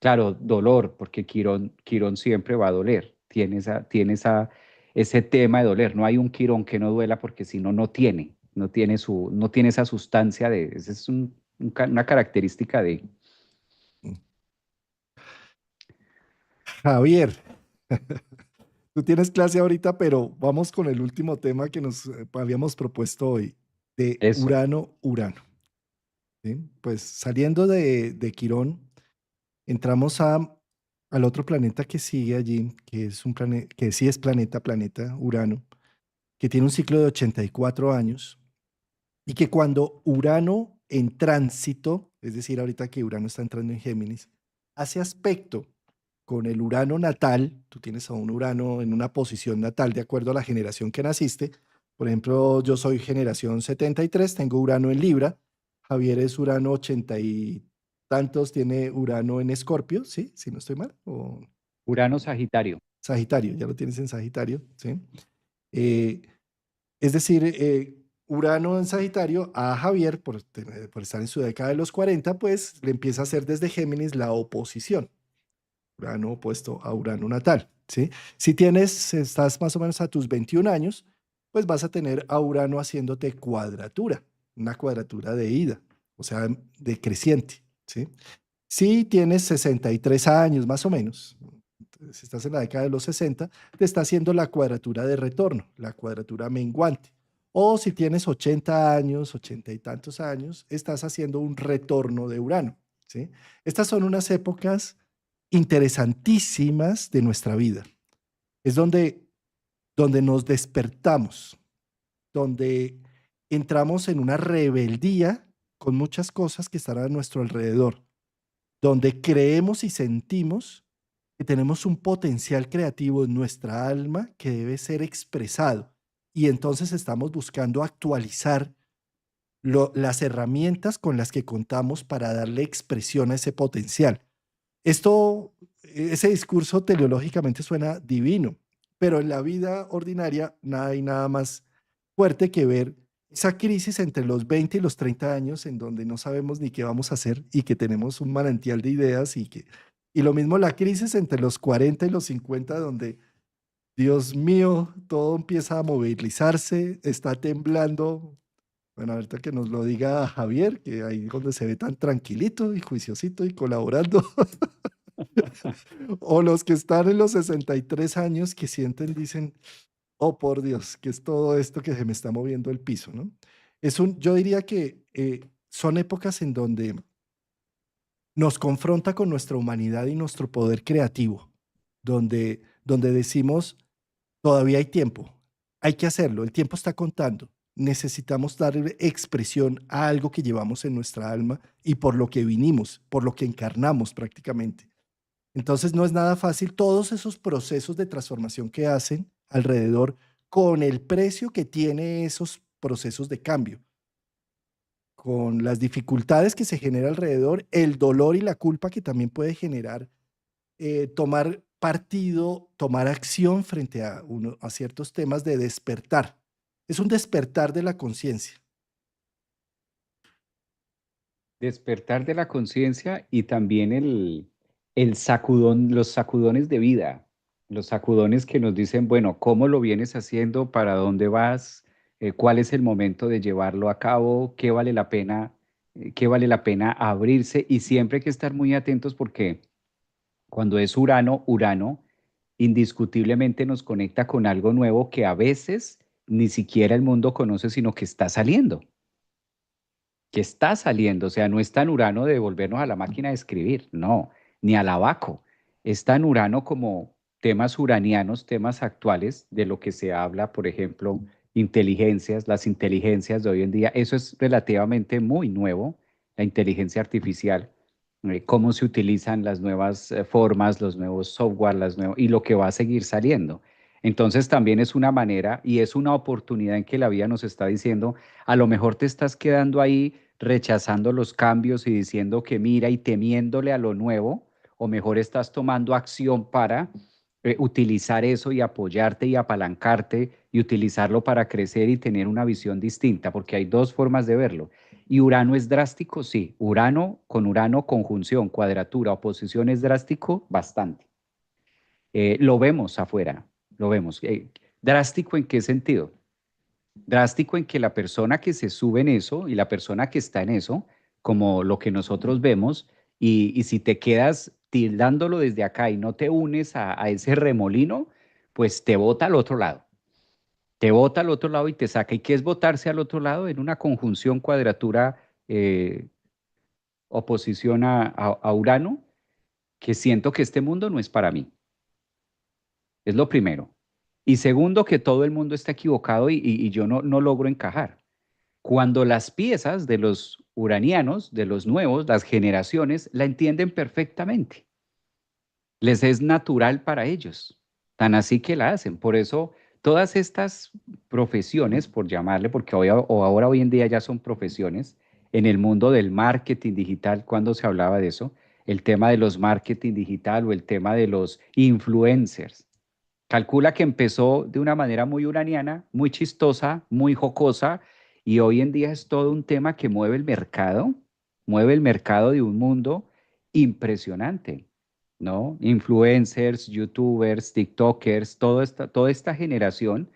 Claro, dolor, porque Quirón siempre va a doler, ese tema de doler. No hay un Quirón que no duela porque si no, no tiene esa sustancia esa es una característica de... Mm. Javier, tú tienes clase ahorita, pero vamos con el último tema que nos habíamos propuesto hoy, de Eso. Urano. ¿Sí? Pues saliendo de Quirón, entramos al otro planeta que sigue allí, que es un planeta, que sí es planeta Urano, que tiene un ciclo de 84 años y que cuando Urano en tránsito, es decir, ahorita que Urano está entrando en Géminis, hace aspecto con el Urano natal, tú tienes a un Urano en una posición natal de acuerdo a la generación que naciste. Por ejemplo, yo soy generación 73, tengo Urano en Libra, Javier es Urano 80 y tantos, tiene Urano en Escorpio, ¿sí? Si no estoy mal, o Urano Sagitario. Sagitario, ya lo tienes en Sagitario, ¿sí? Eh, es decir, Urano en Sagitario a Javier, por estar en su década de los 40, pues le empieza a hacer desde Géminis la oposición. Urano opuesto a Urano natal, ¿sí? Estás más o menos a tus 21 años, pues vas a tener a Urano haciéndote cuadratura, una cuadratura de ida, o sea, decreciente, ¿sí? Si tienes 63 años más o menos, si estás en la década de los 60, te está haciendo la cuadratura de retorno, la cuadratura menguante. O si tienes 80 años, 80 y tantos años, estás haciendo un retorno de Urano, ¿sí? Estas son unas épocas interesantísimas de nuestra vida. Es donde nos despertamos, donde entramos en una rebeldía con muchas cosas que están a nuestro alrededor, donde creemos y sentimos que tenemos un potencial creativo en nuestra alma que debe ser expresado. Y entonces estamos buscando actualizar las herramientas con las que contamos para darle expresión a ese potencial. Ese discurso teleológicamente suena divino, pero en la vida ordinaria nada hay nada más fuerte que ver esa crisis entre los 20 y los 30 años en donde no sabemos ni qué vamos a hacer y que tenemos un manantial de ideas y lo mismo la crisis entre los 40 y los 50 donde, Dios mío, todo empieza a movilizarse, está temblando. Bueno, ahorita que nos lo diga Javier, que ahí es donde se ve tan tranquilito y juiciosito y colaborando. O los que están en los 63 años que sienten, dicen, oh por Dios, ¿qué es todo esto que se me está moviendo el piso, ¿no? Yo diría que son épocas en donde nos confronta con nuestra humanidad y nuestro poder creativo, donde decimos, todavía hay tiempo, hay que hacerlo, el tiempo está contando, necesitamos dar expresión a algo que llevamos en nuestra alma y por lo que vinimos, por lo que encarnamos prácticamente. Entonces no es nada fácil todos esos procesos de transformación que hacen alrededor con el precio que tiene esos procesos de cambio, con las dificultades que se genera alrededor, el dolor y la culpa que también puede generar tomar partido, tomar acción frente a ciertos temas de despertar. Es un despertar de la conciencia. Despertar de la conciencia y también el sacudón, los sacudones de vida, los sacudones que nos dicen, bueno, ¿cómo lo vienes haciendo? ¿Para dónde vas? ¿Cuál es el momento de llevarlo a cabo? ¿Qué vale la pena abrirse? Y siempre hay que estar muy atentos porque cuando es Urano, Urano indiscutiblemente nos conecta con algo nuevo que a veces ni siquiera el mundo conoce, sino que está saliendo, o sea, no es tan Urano de volvernos a la máquina de escribir, no, ni al abaco. Es tan Urano como temas uranianos, temas actuales de lo que se habla, por ejemplo, inteligencias, las inteligencias de hoy en día. Eso es relativamente muy nuevo, la inteligencia artificial, cómo se utilizan las nuevas formas, los nuevos software, y lo que va a seguir saliendo. Entonces también es una manera y es una oportunidad en que la vida nos está diciendo, a lo mejor te estás quedando ahí rechazando los cambios y diciendo que mira y temiéndole a lo nuevo, o mejor estás tomando acción para utilizar eso y apoyarte y apalancarte y utilizarlo para crecer y tener una visión distinta, porque hay dos formas de verlo. ¿Y Urano es drástico? Sí. Urano, conjunción, cuadratura, oposición es drástico, bastante. Lo vemos afuera, lo vemos. ¿Drástico en qué sentido? Drástico en que la persona que se sube en eso y la persona que está en eso, como lo que nosotros vemos, y si te quedas tildándolo desde acá y no te unes a ese remolino, pues te bota al otro lado. Te bota al otro lado y te saca. ¿Y qué es botarse al otro lado? En una conjunción, cuadratura, oposición a Urano, que siento que este mundo no es para mí. Es lo primero. Y segundo, que todo el mundo está equivocado y yo no logro encajar. Cuando las piezas de los uranianos, de los nuevos, las generaciones, la entienden perfectamente. Les es natural para ellos. Tan así que la hacen. Por eso, todas estas profesiones, por llamarle, porque hoy en día ya son profesiones, en el mundo del marketing digital, cuando se hablaba de eso, el tema de los marketing digital o el tema de los influencers. Calcula que empezó de una manera muy uraniana, muy chistosa, muy jocosa, y hoy en día es todo un tema que mueve el mercado de un mundo impresionante, ¿no? Influencers, youtubers, tiktokers, toda esta generación,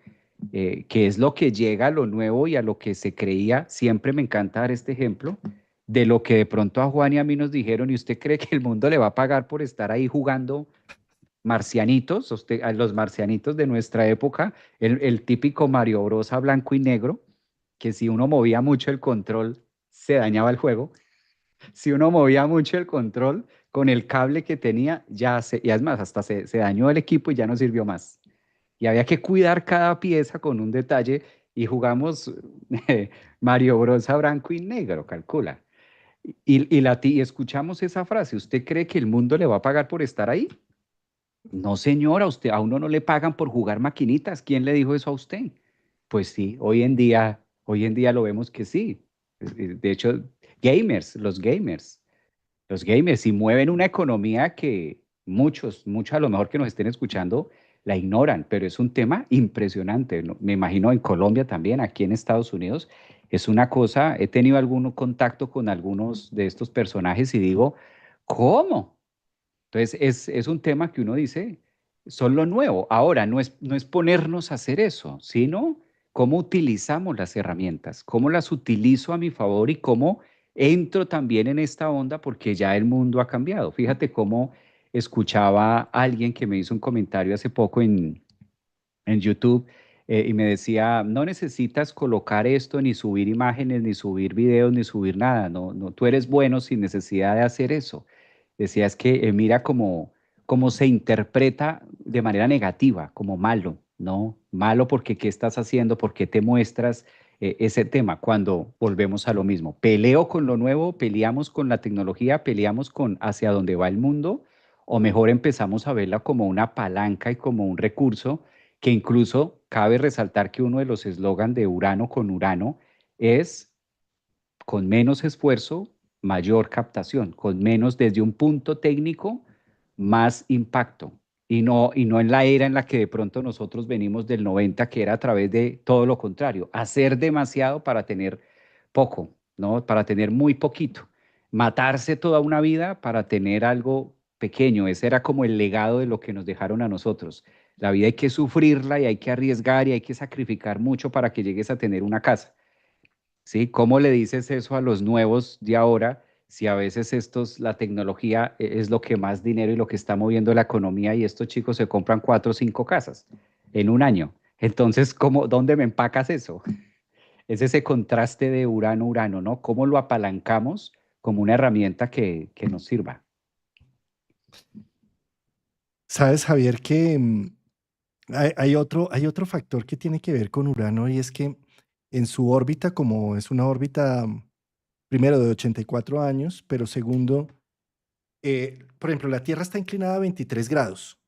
que es lo que llega a lo nuevo y a lo que se creía, siempre me encanta dar este ejemplo, de lo que de pronto a Juan y a mí nos dijeron, ¿y usted cree que el mundo le va a pagar por estar ahí jugando marcianitos, a los marcianitos de nuestra época, el típico Mario Bros a blanco y negro, que si uno movía mucho el control, se dañaba el juego. Si uno movía mucho el control con el cable que tenía, y es más, hasta se dañó el equipo y ya no sirvió más. Y había que cuidar cada pieza con un detalle y jugamos Mario Bros a blanco y negro, calcula. Y escuchamos esa frase, ¿usted cree que el mundo le va a pagar por estar ahí? No, señora, a uno no le pagan por jugar maquinitas. ¿Quién le dijo eso a usted? Pues sí, hoy en día lo vemos que sí. De hecho, los gamers, y mueven una economía que muchos a lo mejor que nos estén escuchando la ignoran, pero es un tema impresionante, ¿no? Me imagino en Colombia también, aquí en Estados Unidos, es una cosa, he tenido algún contacto con algunos de estos personajes y digo, ¿cómo? Entonces, es un tema que uno dice, son lo nuevo. Ahora, no es ponernos a hacer eso, sino cómo utilizamos las herramientas, cómo las utilizo a mi favor y cómo entro también en esta onda porque ya el mundo ha cambiado. Fíjate cómo escuchaba a alguien que me hizo un comentario hace poco en YouTube y me decía, no necesitas colocar esto, ni subir imágenes, ni subir videos, ni subir nada. No, no, tú eres bueno sin necesidad de hacer eso. Decía, es que mira cómo se interpreta de manera negativa, como malo, ¿no? Malo porque ¿qué estás haciendo? ¿Por qué te muestras ese tema? Cuando volvemos a lo mismo. Peleo con lo nuevo, peleamos con la tecnología, peleamos con hacia dónde va el mundo, o mejor empezamos a verla como una palanca y como un recurso que incluso cabe resaltar que uno de los eslogans de Urano con Urano es con menos esfuerzo, mayor captación, con menos desde un punto técnico, más impacto. Y no en la era en la que de pronto nosotros venimos del 90, que era a través de todo lo contrario, hacer demasiado para tener poco, ¿no? Para tener muy poquito. Matarse toda una vida para tener algo pequeño. Ese era como el legado de lo que nos dejaron a nosotros. La vida hay que sufrirla y hay que arriesgar y hay que sacrificar mucho para que llegues a tener una casa. ¿Sí? ¿Cómo le dices eso a los nuevos de ahora si a veces la tecnología es lo que más dinero y lo que está moviendo la economía y estos chicos se compran 4 o 5 casas en un año? Entonces, ¿dónde me empacas eso? Es ese contraste de Urano-Urano, ¿no? ¿Cómo lo apalancamos como una herramienta que nos sirva? Sabes, Javier, que hay otro factor que tiene que ver con Urano y es que en su órbita, como es una órbita, primero de 84 años, pero segundo, por ejemplo, la Tierra está inclinada a 23 grados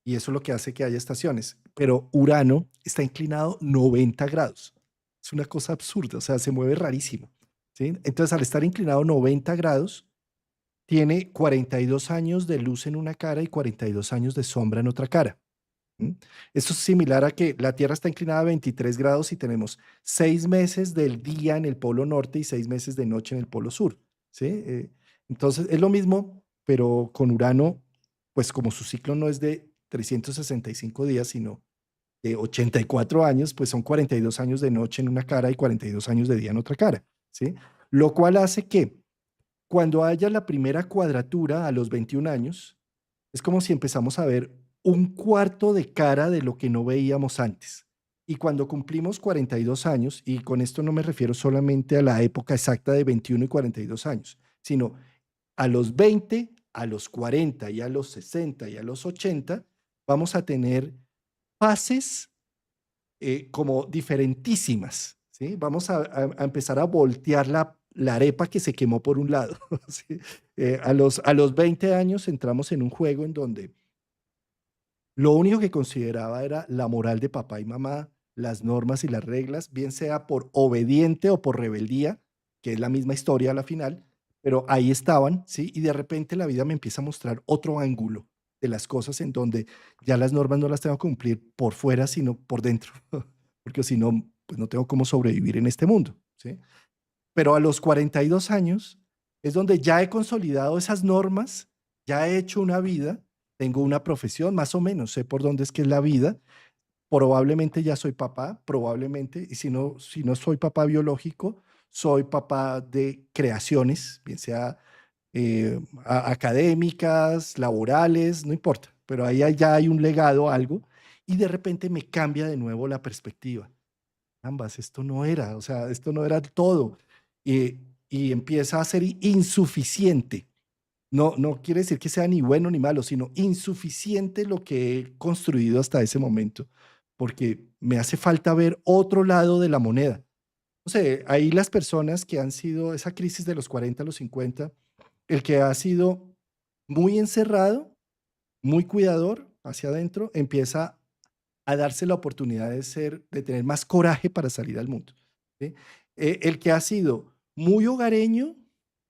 y eso es lo que hace que haya estaciones, pero Urano está inclinado 90 grados. Es una cosa absurda, o sea, se mueve rarísimo, ¿sí? Entonces, al estar inclinado 90 grados, tiene 42 años de luz en una cara y 42 años de sombra en otra cara. ¿Mm? Esto es similar a que la Tierra está inclinada a 23 grados y tenemos 6 meses del día en el polo norte y 6 meses de noche en el polo sur. ¿Sí? Entonces es lo mismo, pero con Urano, pues como su ciclo no es de 365 días, sino de 84 años, pues son 42 años de noche en una cara y 42 años de día en otra cara. ¿Sí? Lo cual hace que cuando haya la primera cuadratura a los 21 años, es como si empezamos a ver un cuarto de cara de lo que no veíamos antes. Y cuando cumplimos 42 años, y con esto no me refiero solamente a la época exacta de 21 y 42 años, sino a los 20, a los 40 y a los 60 y a los 80, vamos a tener fases como diferentísimas, ¿sí? Vamos a empezar a voltear la arepa que se quemó por un lado. ¿Sí? A los 20 años entramos en un juego en donde lo único que consideraba era la moral de papá y mamá, las normas y las reglas, bien sea por obediente o por rebeldía, que es la misma historia a la final, pero ahí estaban, ¿sí? Y de repente la vida me empieza a mostrar otro ángulo de las cosas en donde ya las normas no las tengo que cumplir por fuera, sino por dentro, porque si no, pues no tengo cómo sobrevivir en este mundo, ¿sí? Pero a los 42 años es donde ya he consolidado esas normas, ya he hecho una vida, tengo una profesión, más o menos, sé por dónde es que es la vida, probablemente ya soy papá, probablemente, y si no soy papá biológico, soy papá de creaciones, bien sea académicas, laborales, no importa, pero ahí ya hay un legado, algo, y de repente me cambia de nuevo la perspectiva. Ambas, esto no era, o sea, esto no era todo. Y, y empieza a ser insuficiente. No, no quiere decir que sea ni bueno ni malo, sino insuficiente lo que he construido hasta ese momento, porque me hace falta ver otro lado de la moneda. No sé, ahí las personas que han sido esa crisis de los 40 a los 50, el que ha sido muy encerrado, muy cuidador hacia adentro, empieza a darse la oportunidad de tener más coraje para salir al mundo. ¿Sí? El que ha sido muy hogareño,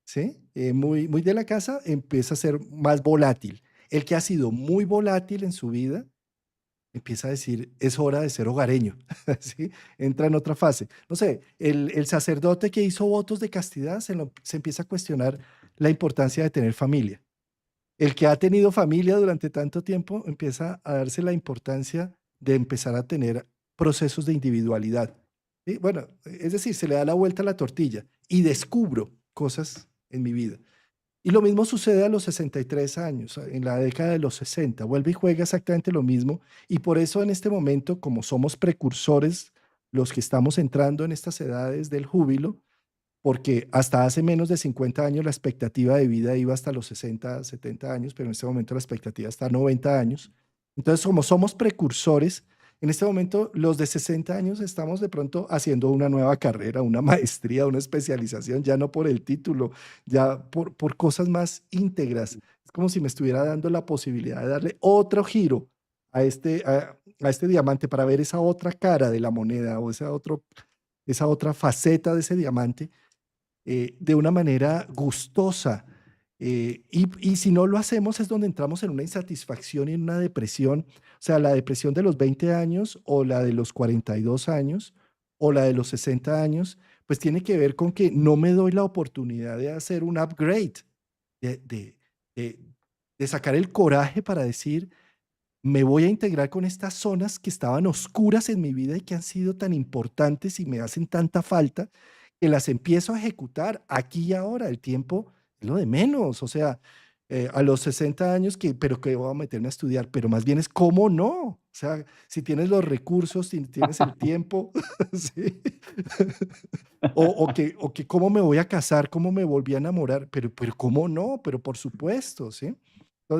¿sí? Muy de la casa, empieza a ser más volátil. El que ha sido muy volátil en su vida empieza a decir, es hora de ser hogareño, ¿sí? Entra en otra fase. No sé, el sacerdote que hizo votos de castidad se empieza a cuestionar la importancia de tener familia. El que ha tenido familia durante tanto tiempo empieza a darse la importancia de empezar a tener procesos de individualidad. ¿Sí? Bueno, es decir, se le da la vuelta a la tortilla y descubro cosas en mi vida. Y lo mismo sucede a los 63 años, en la década de los 60, vuelve y juega exactamente lo mismo. Y por eso en este momento, como somos precursores, los que estamos entrando en estas edades del júbilo, porque hasta hace menos de 50 años la expectativa de vida iba hasta los 60, 70 años, pero en este momento la expectativa está a 90 años. Entonces, como somos precursores, en este momento los de 60 años estamos de pronto haciendo una nueva carrera, una maestría, una especialización, ya no por el título, ya por cosas más íntegras. Es como si me estuviera dando la posibilidad de darle otro giro a este diamante para ver esa otra cara de la moneda o esa otra faceta de ese diamante de una manera gustosa. Y si no lo hacemos es donde entramos en una insatisfacción y en una depresión, o sea, la depresión de los 20 años o la de los 42 años o la de los 60 años, pues tiene que ver con que no me doy la oportunidad de hacer un upgrade, de, de, de- de sacar el coraje para decir, me voy a integrar con estas zonas que estaban oscuras en mi vida y que han sido tan importantes y me hacen tanta falta, que las empiezo a ejecutar aquí y ahora. El tiempo es lo de menos. O sea, a los 60 años, pero que voy a meterme a estudiar, pero más bien es cómo no. O sea, si tienes los recursos, si tienes el tiempo, ¿sí? O que cómo me voy a casar, cómo me volví a enamorar, pero cómo no, pero por supuesto, ¿sí?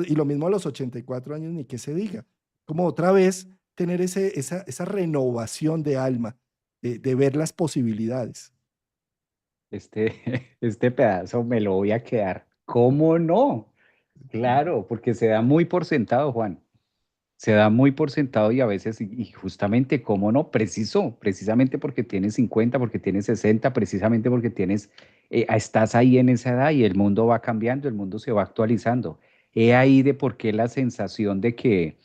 Y lo mismo a los 84 años, ni que se diga. Como otra vez tener esa renovación de alma, de ver las posibilidades. Este pedazo me lo voy a quedar. ¿Cómo no? Claro, porque se da muy por sentado, Juan. Se da muy por sentado y a veces, y justamente, ¿cómo no? Precisamente porque tienes 50, porque tienes 60, precisamente porque estás ahí en esa edad y el mundo va cambiando, el mundo se va actualizando. He ahí de por qué la sensación de que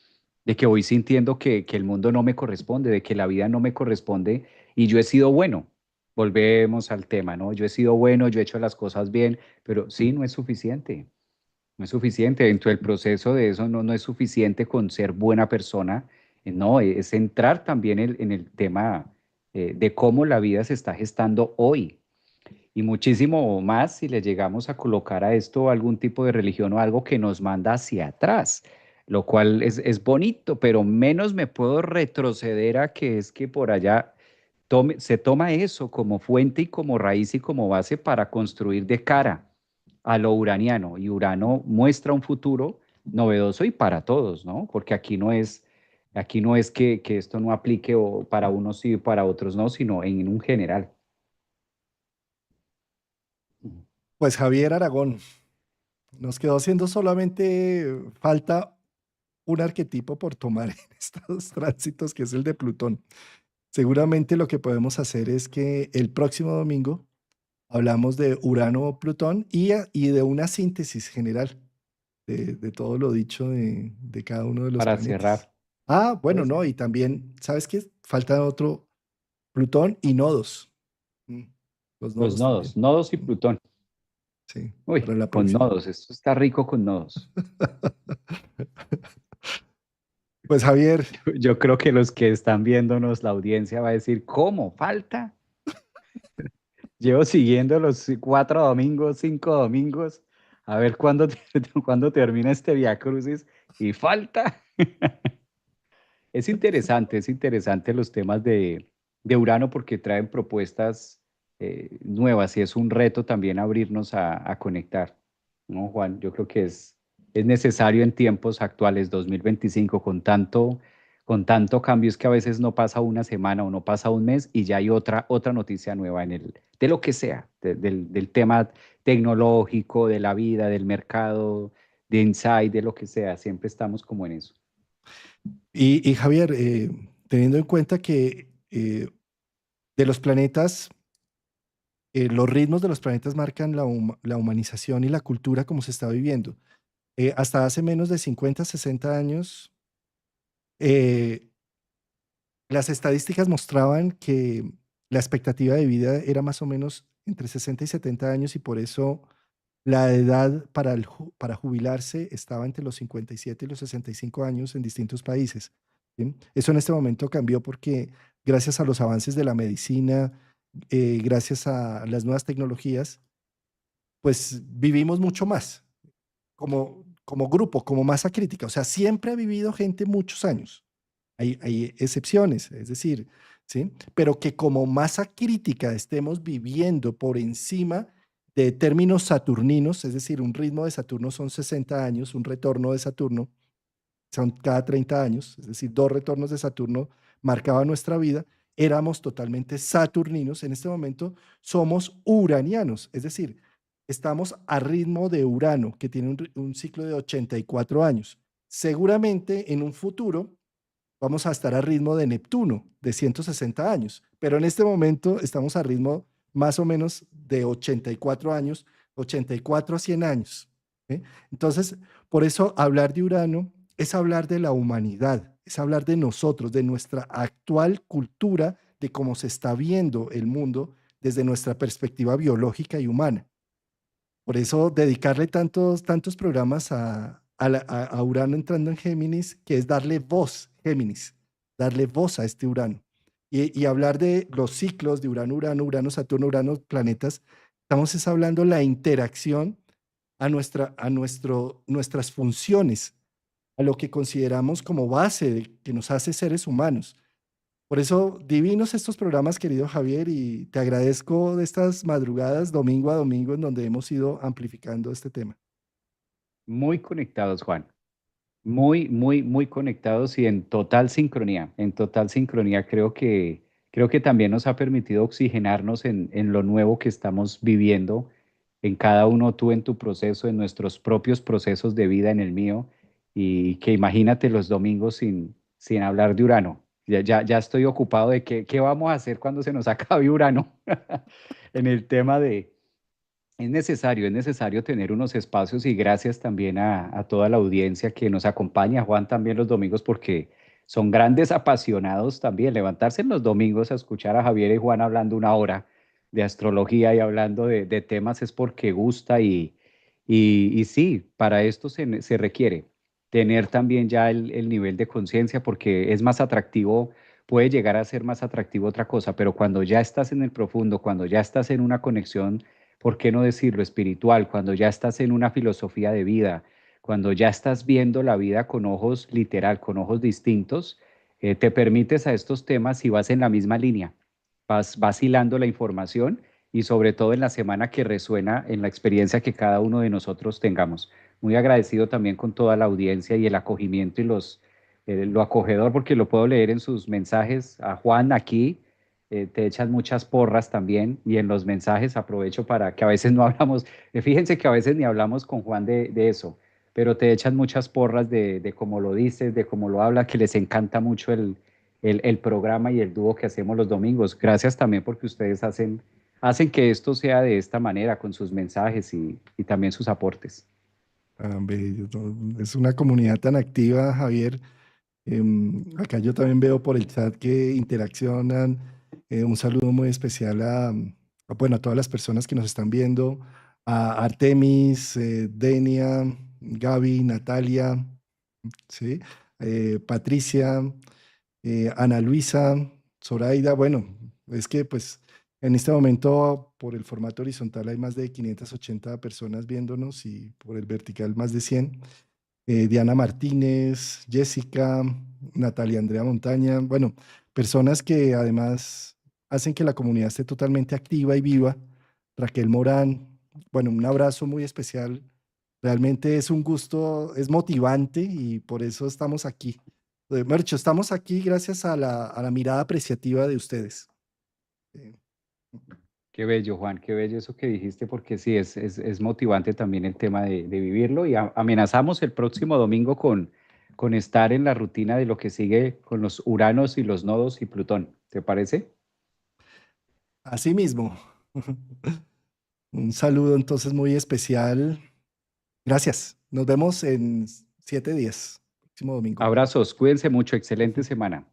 voy sintiendo que el mundo no me corresponde, de que la vida no me corresponde y yo he sido bueno. Volvemos al tema, ¿no? Yo he sido bueno, yo he hecho las cosas bien, pero sí, no es suficiente. No es suficiente, dentro del proceso de eso no es suficiente con ser buena persona, no, es entrar también en el tema de cómo la vida se está gestando hoy y muchísimo más si le llegamos a colocar a esto algún tipo de religión o algo que nos manda hacia atrás, lo cual es bonito, pero menos me puedo retroceder a que es que por allá se toma eso como fuente y como raíz y como base para construir de cara a lo uraniano. Y Urano muestra un futuro novedoso y para todos, ¿no? Porque aquí no es que esto no aplique o para unos sí y para otros no, sino en un general. Pues Javier Aragón, nos quedó siendo solamente falta un arquetipo por tomar en estos tránsitos, que es el de Plutón. Seguramente lo que podemos hacer es que el próximo domingo hablamos de Urano-Plutón y de una síntesis general de todo lo dicho de cada uno de los Para planetas. cerrar, Ah, bueno, puede no, ser. y también, ¿sabes qué? Falta otro, Plutón y nodos. Mm, Los Los nodos también. nodos y Mm, Plutón. Sí, para Uy, la con próxima. nodos, esto está rico con nodos. Pues Javier, Yo creo que los que están viéndonos, la audiencia va a decir, ¿cómo? ¿Falta? Llevo siguiendo los 4 domingos, 5 domingos, a ver cuándo, cuándo termina este Via Crucis y falta. Es interesante los temas de Urano porque traen propuestas nuevas y es un reto también abrirnos a conectar, ¿no, Juan? Yo creo que es necesario en tiempos actuales, 2025, con tanto cambio, es que a veces no pasa una semana o no pasa un mes y ya hay otra noticia nueva de lo que sea, del tema tecnológico, de la vida, del mercado, de insight, de lo que sea, siempre estamos como en eso. y Javier, teniendo en cuenta que de los planetas, los ritmos de los planetas marcan la humanización y la cultura como se está viviendo. Hasta hace menos de 50, 60 años, eh, las estadísticas mostraban que la expectativa de vida era más o menos entre 60 y 70 años y por eso la edad para, para jubilarse estaba entre los 57 y los 65 años en distintos países. ¿Sí? Eso en este momento cambió porque gracias a los avances de la medicina, gracias a las nuevas tecnologías, pues vivimos mucho más como grupo, como masa crítica. O sea, siempre ha vivido gente muchos años. Hay excepciones, es decir, ¿sí? Pero que como masa crítica estemos viviendo por encima de términos saturninos, es decir, un ritmo de Saturno son 60 años, un retorno de Saturno son cada 30 años, es decir, 2 retornos de Saturno marcaban nuestra vida, éramos totalmente saturninos, en este momento somos uranianos, es decir, estamos a ritmo de Urano, que tiene un ciclo de 84 años. Seguramente en un futuro vamos a estar a ritmo de Neptuno, de 160 años, pero en este momento estamos a ritmo más o menos de 84 años, 84 a 100 años. ¿Eh? Entonces, por eso hablar de Urano es hablar de la humanidad, es hablar de nosotros, de nuestra actual cultura, de cómo se está viendo el mundo desde nuestra perspectiva biológica y humana. Por eso dedicarle tantos programas a Urano entrando en Géminis, que es darle voz, Géminis, darle voz a este Urano. Y hablar de los ciclos de Urano, Urano, Urano, Saturno, Urano, planetas, estamos es hablando la interacción nuestras funciones, a lo que consideramos como base que nos hace seres humanos. Por eso, divinos estos programas, querido Javier, y te agradezco de estas madrugadas, domingo a domingo, en donde hemos ido amplificando este tema. Muy conectados, Juan. Muy, muy, muy conectados y en total sincronía. En total sincronía creo que también nos ha permitido oxigenarnos en lo nuevo que estamos viviendo, en cada uno, tú en tu proceso, en nuestros propios procesos de vida, en el mío, y que imagínate los domingos sin hablar de Urano. Ya estoy ocupado de qué vamos a hacer cuando se nos acabe Urano en el tema de, es necesario tener unos espacios y gracias también a toda la audiencia que nos acompaña, Juan, también los domingos, porque son grandes apasionados también. Levantarse en los domingos a escuchar a Javier y Juan hablando una hora de astrología y hablando de temas es porque gusta y sí, para esto se requiere tener también ya el nivel de conciencia porque es más atractivo, puede llegar a ser más atractivo otra cosa, pero cuando ya estás en el profundo, cuando ya estás en una conexión, ¿por qué no decirlo espiritual? Cuando ya estás en una filosofía de vida, cuando ya estás viendo la vida con ojos literal, con ojos distintos, te permites a estos temas y vas en la misma línea, vas hilando la información y sobre todo en la semana que resuena en la experiencia que cada uno de nosotros tengamos. Muy agradecido también con toda la audiencia y el acogimiento y lo acogedor, porque lo puedo leer en sus mensajes a Juan aquí, te echas muchas porras también y en los mensajes aprovecho para que a veces no hablamos, fíjense que a veces ni hablamos con Juan de eso, pero te echan muchas porras de cómo lo dices, de cómo lo habla, que les encanta mucho el programa y el dúo que hacemos los domingos. Gracias también porque ustedes hacen que esto sea de esta manera con sus mensajes y también sus aportes. Ah, bello, ¿no? Es una comunidad tan activa, Javier. Acá yo también veo por el chat que interaccionan. Un saludo muy especial bueno, a todas las personas que nos están viendo, a Artemis, Denia, Gaby, Natalia, ¿sí? Patricia, Ana Luisa, Zoraida. Bueno, es que pues en este momento por el formato horizontal hay más de 580 personas viéndonos y por el vertical más de 100. Diana Martínez, Jessica, Natalia Andrea Montaña, bueno, personas que además hacen que la comunidad esté totalmente activa y viva. Raquel Morán, bueno, un abrazo muy especial. Realmente es un gusto, es motivante y por eso estamos aquí. Mercho, estamos aquí gracias a la mirada apreciativa de ustedes. Eh, Qué bello, Juan, qué bello eso que dijiste, porque sí, es motivante también el tema de vivirlo y amenazamos el próximo domingo con estar en la rutina de lo que sigue con los Uranos y los nodos y Plutón. ¿Te parece? Así mismo. Un saludo entonces muy especial. Gracias. Nos vemos en 7 días, próximo domingo. Abrazos, cuídense mucho, excelente semana.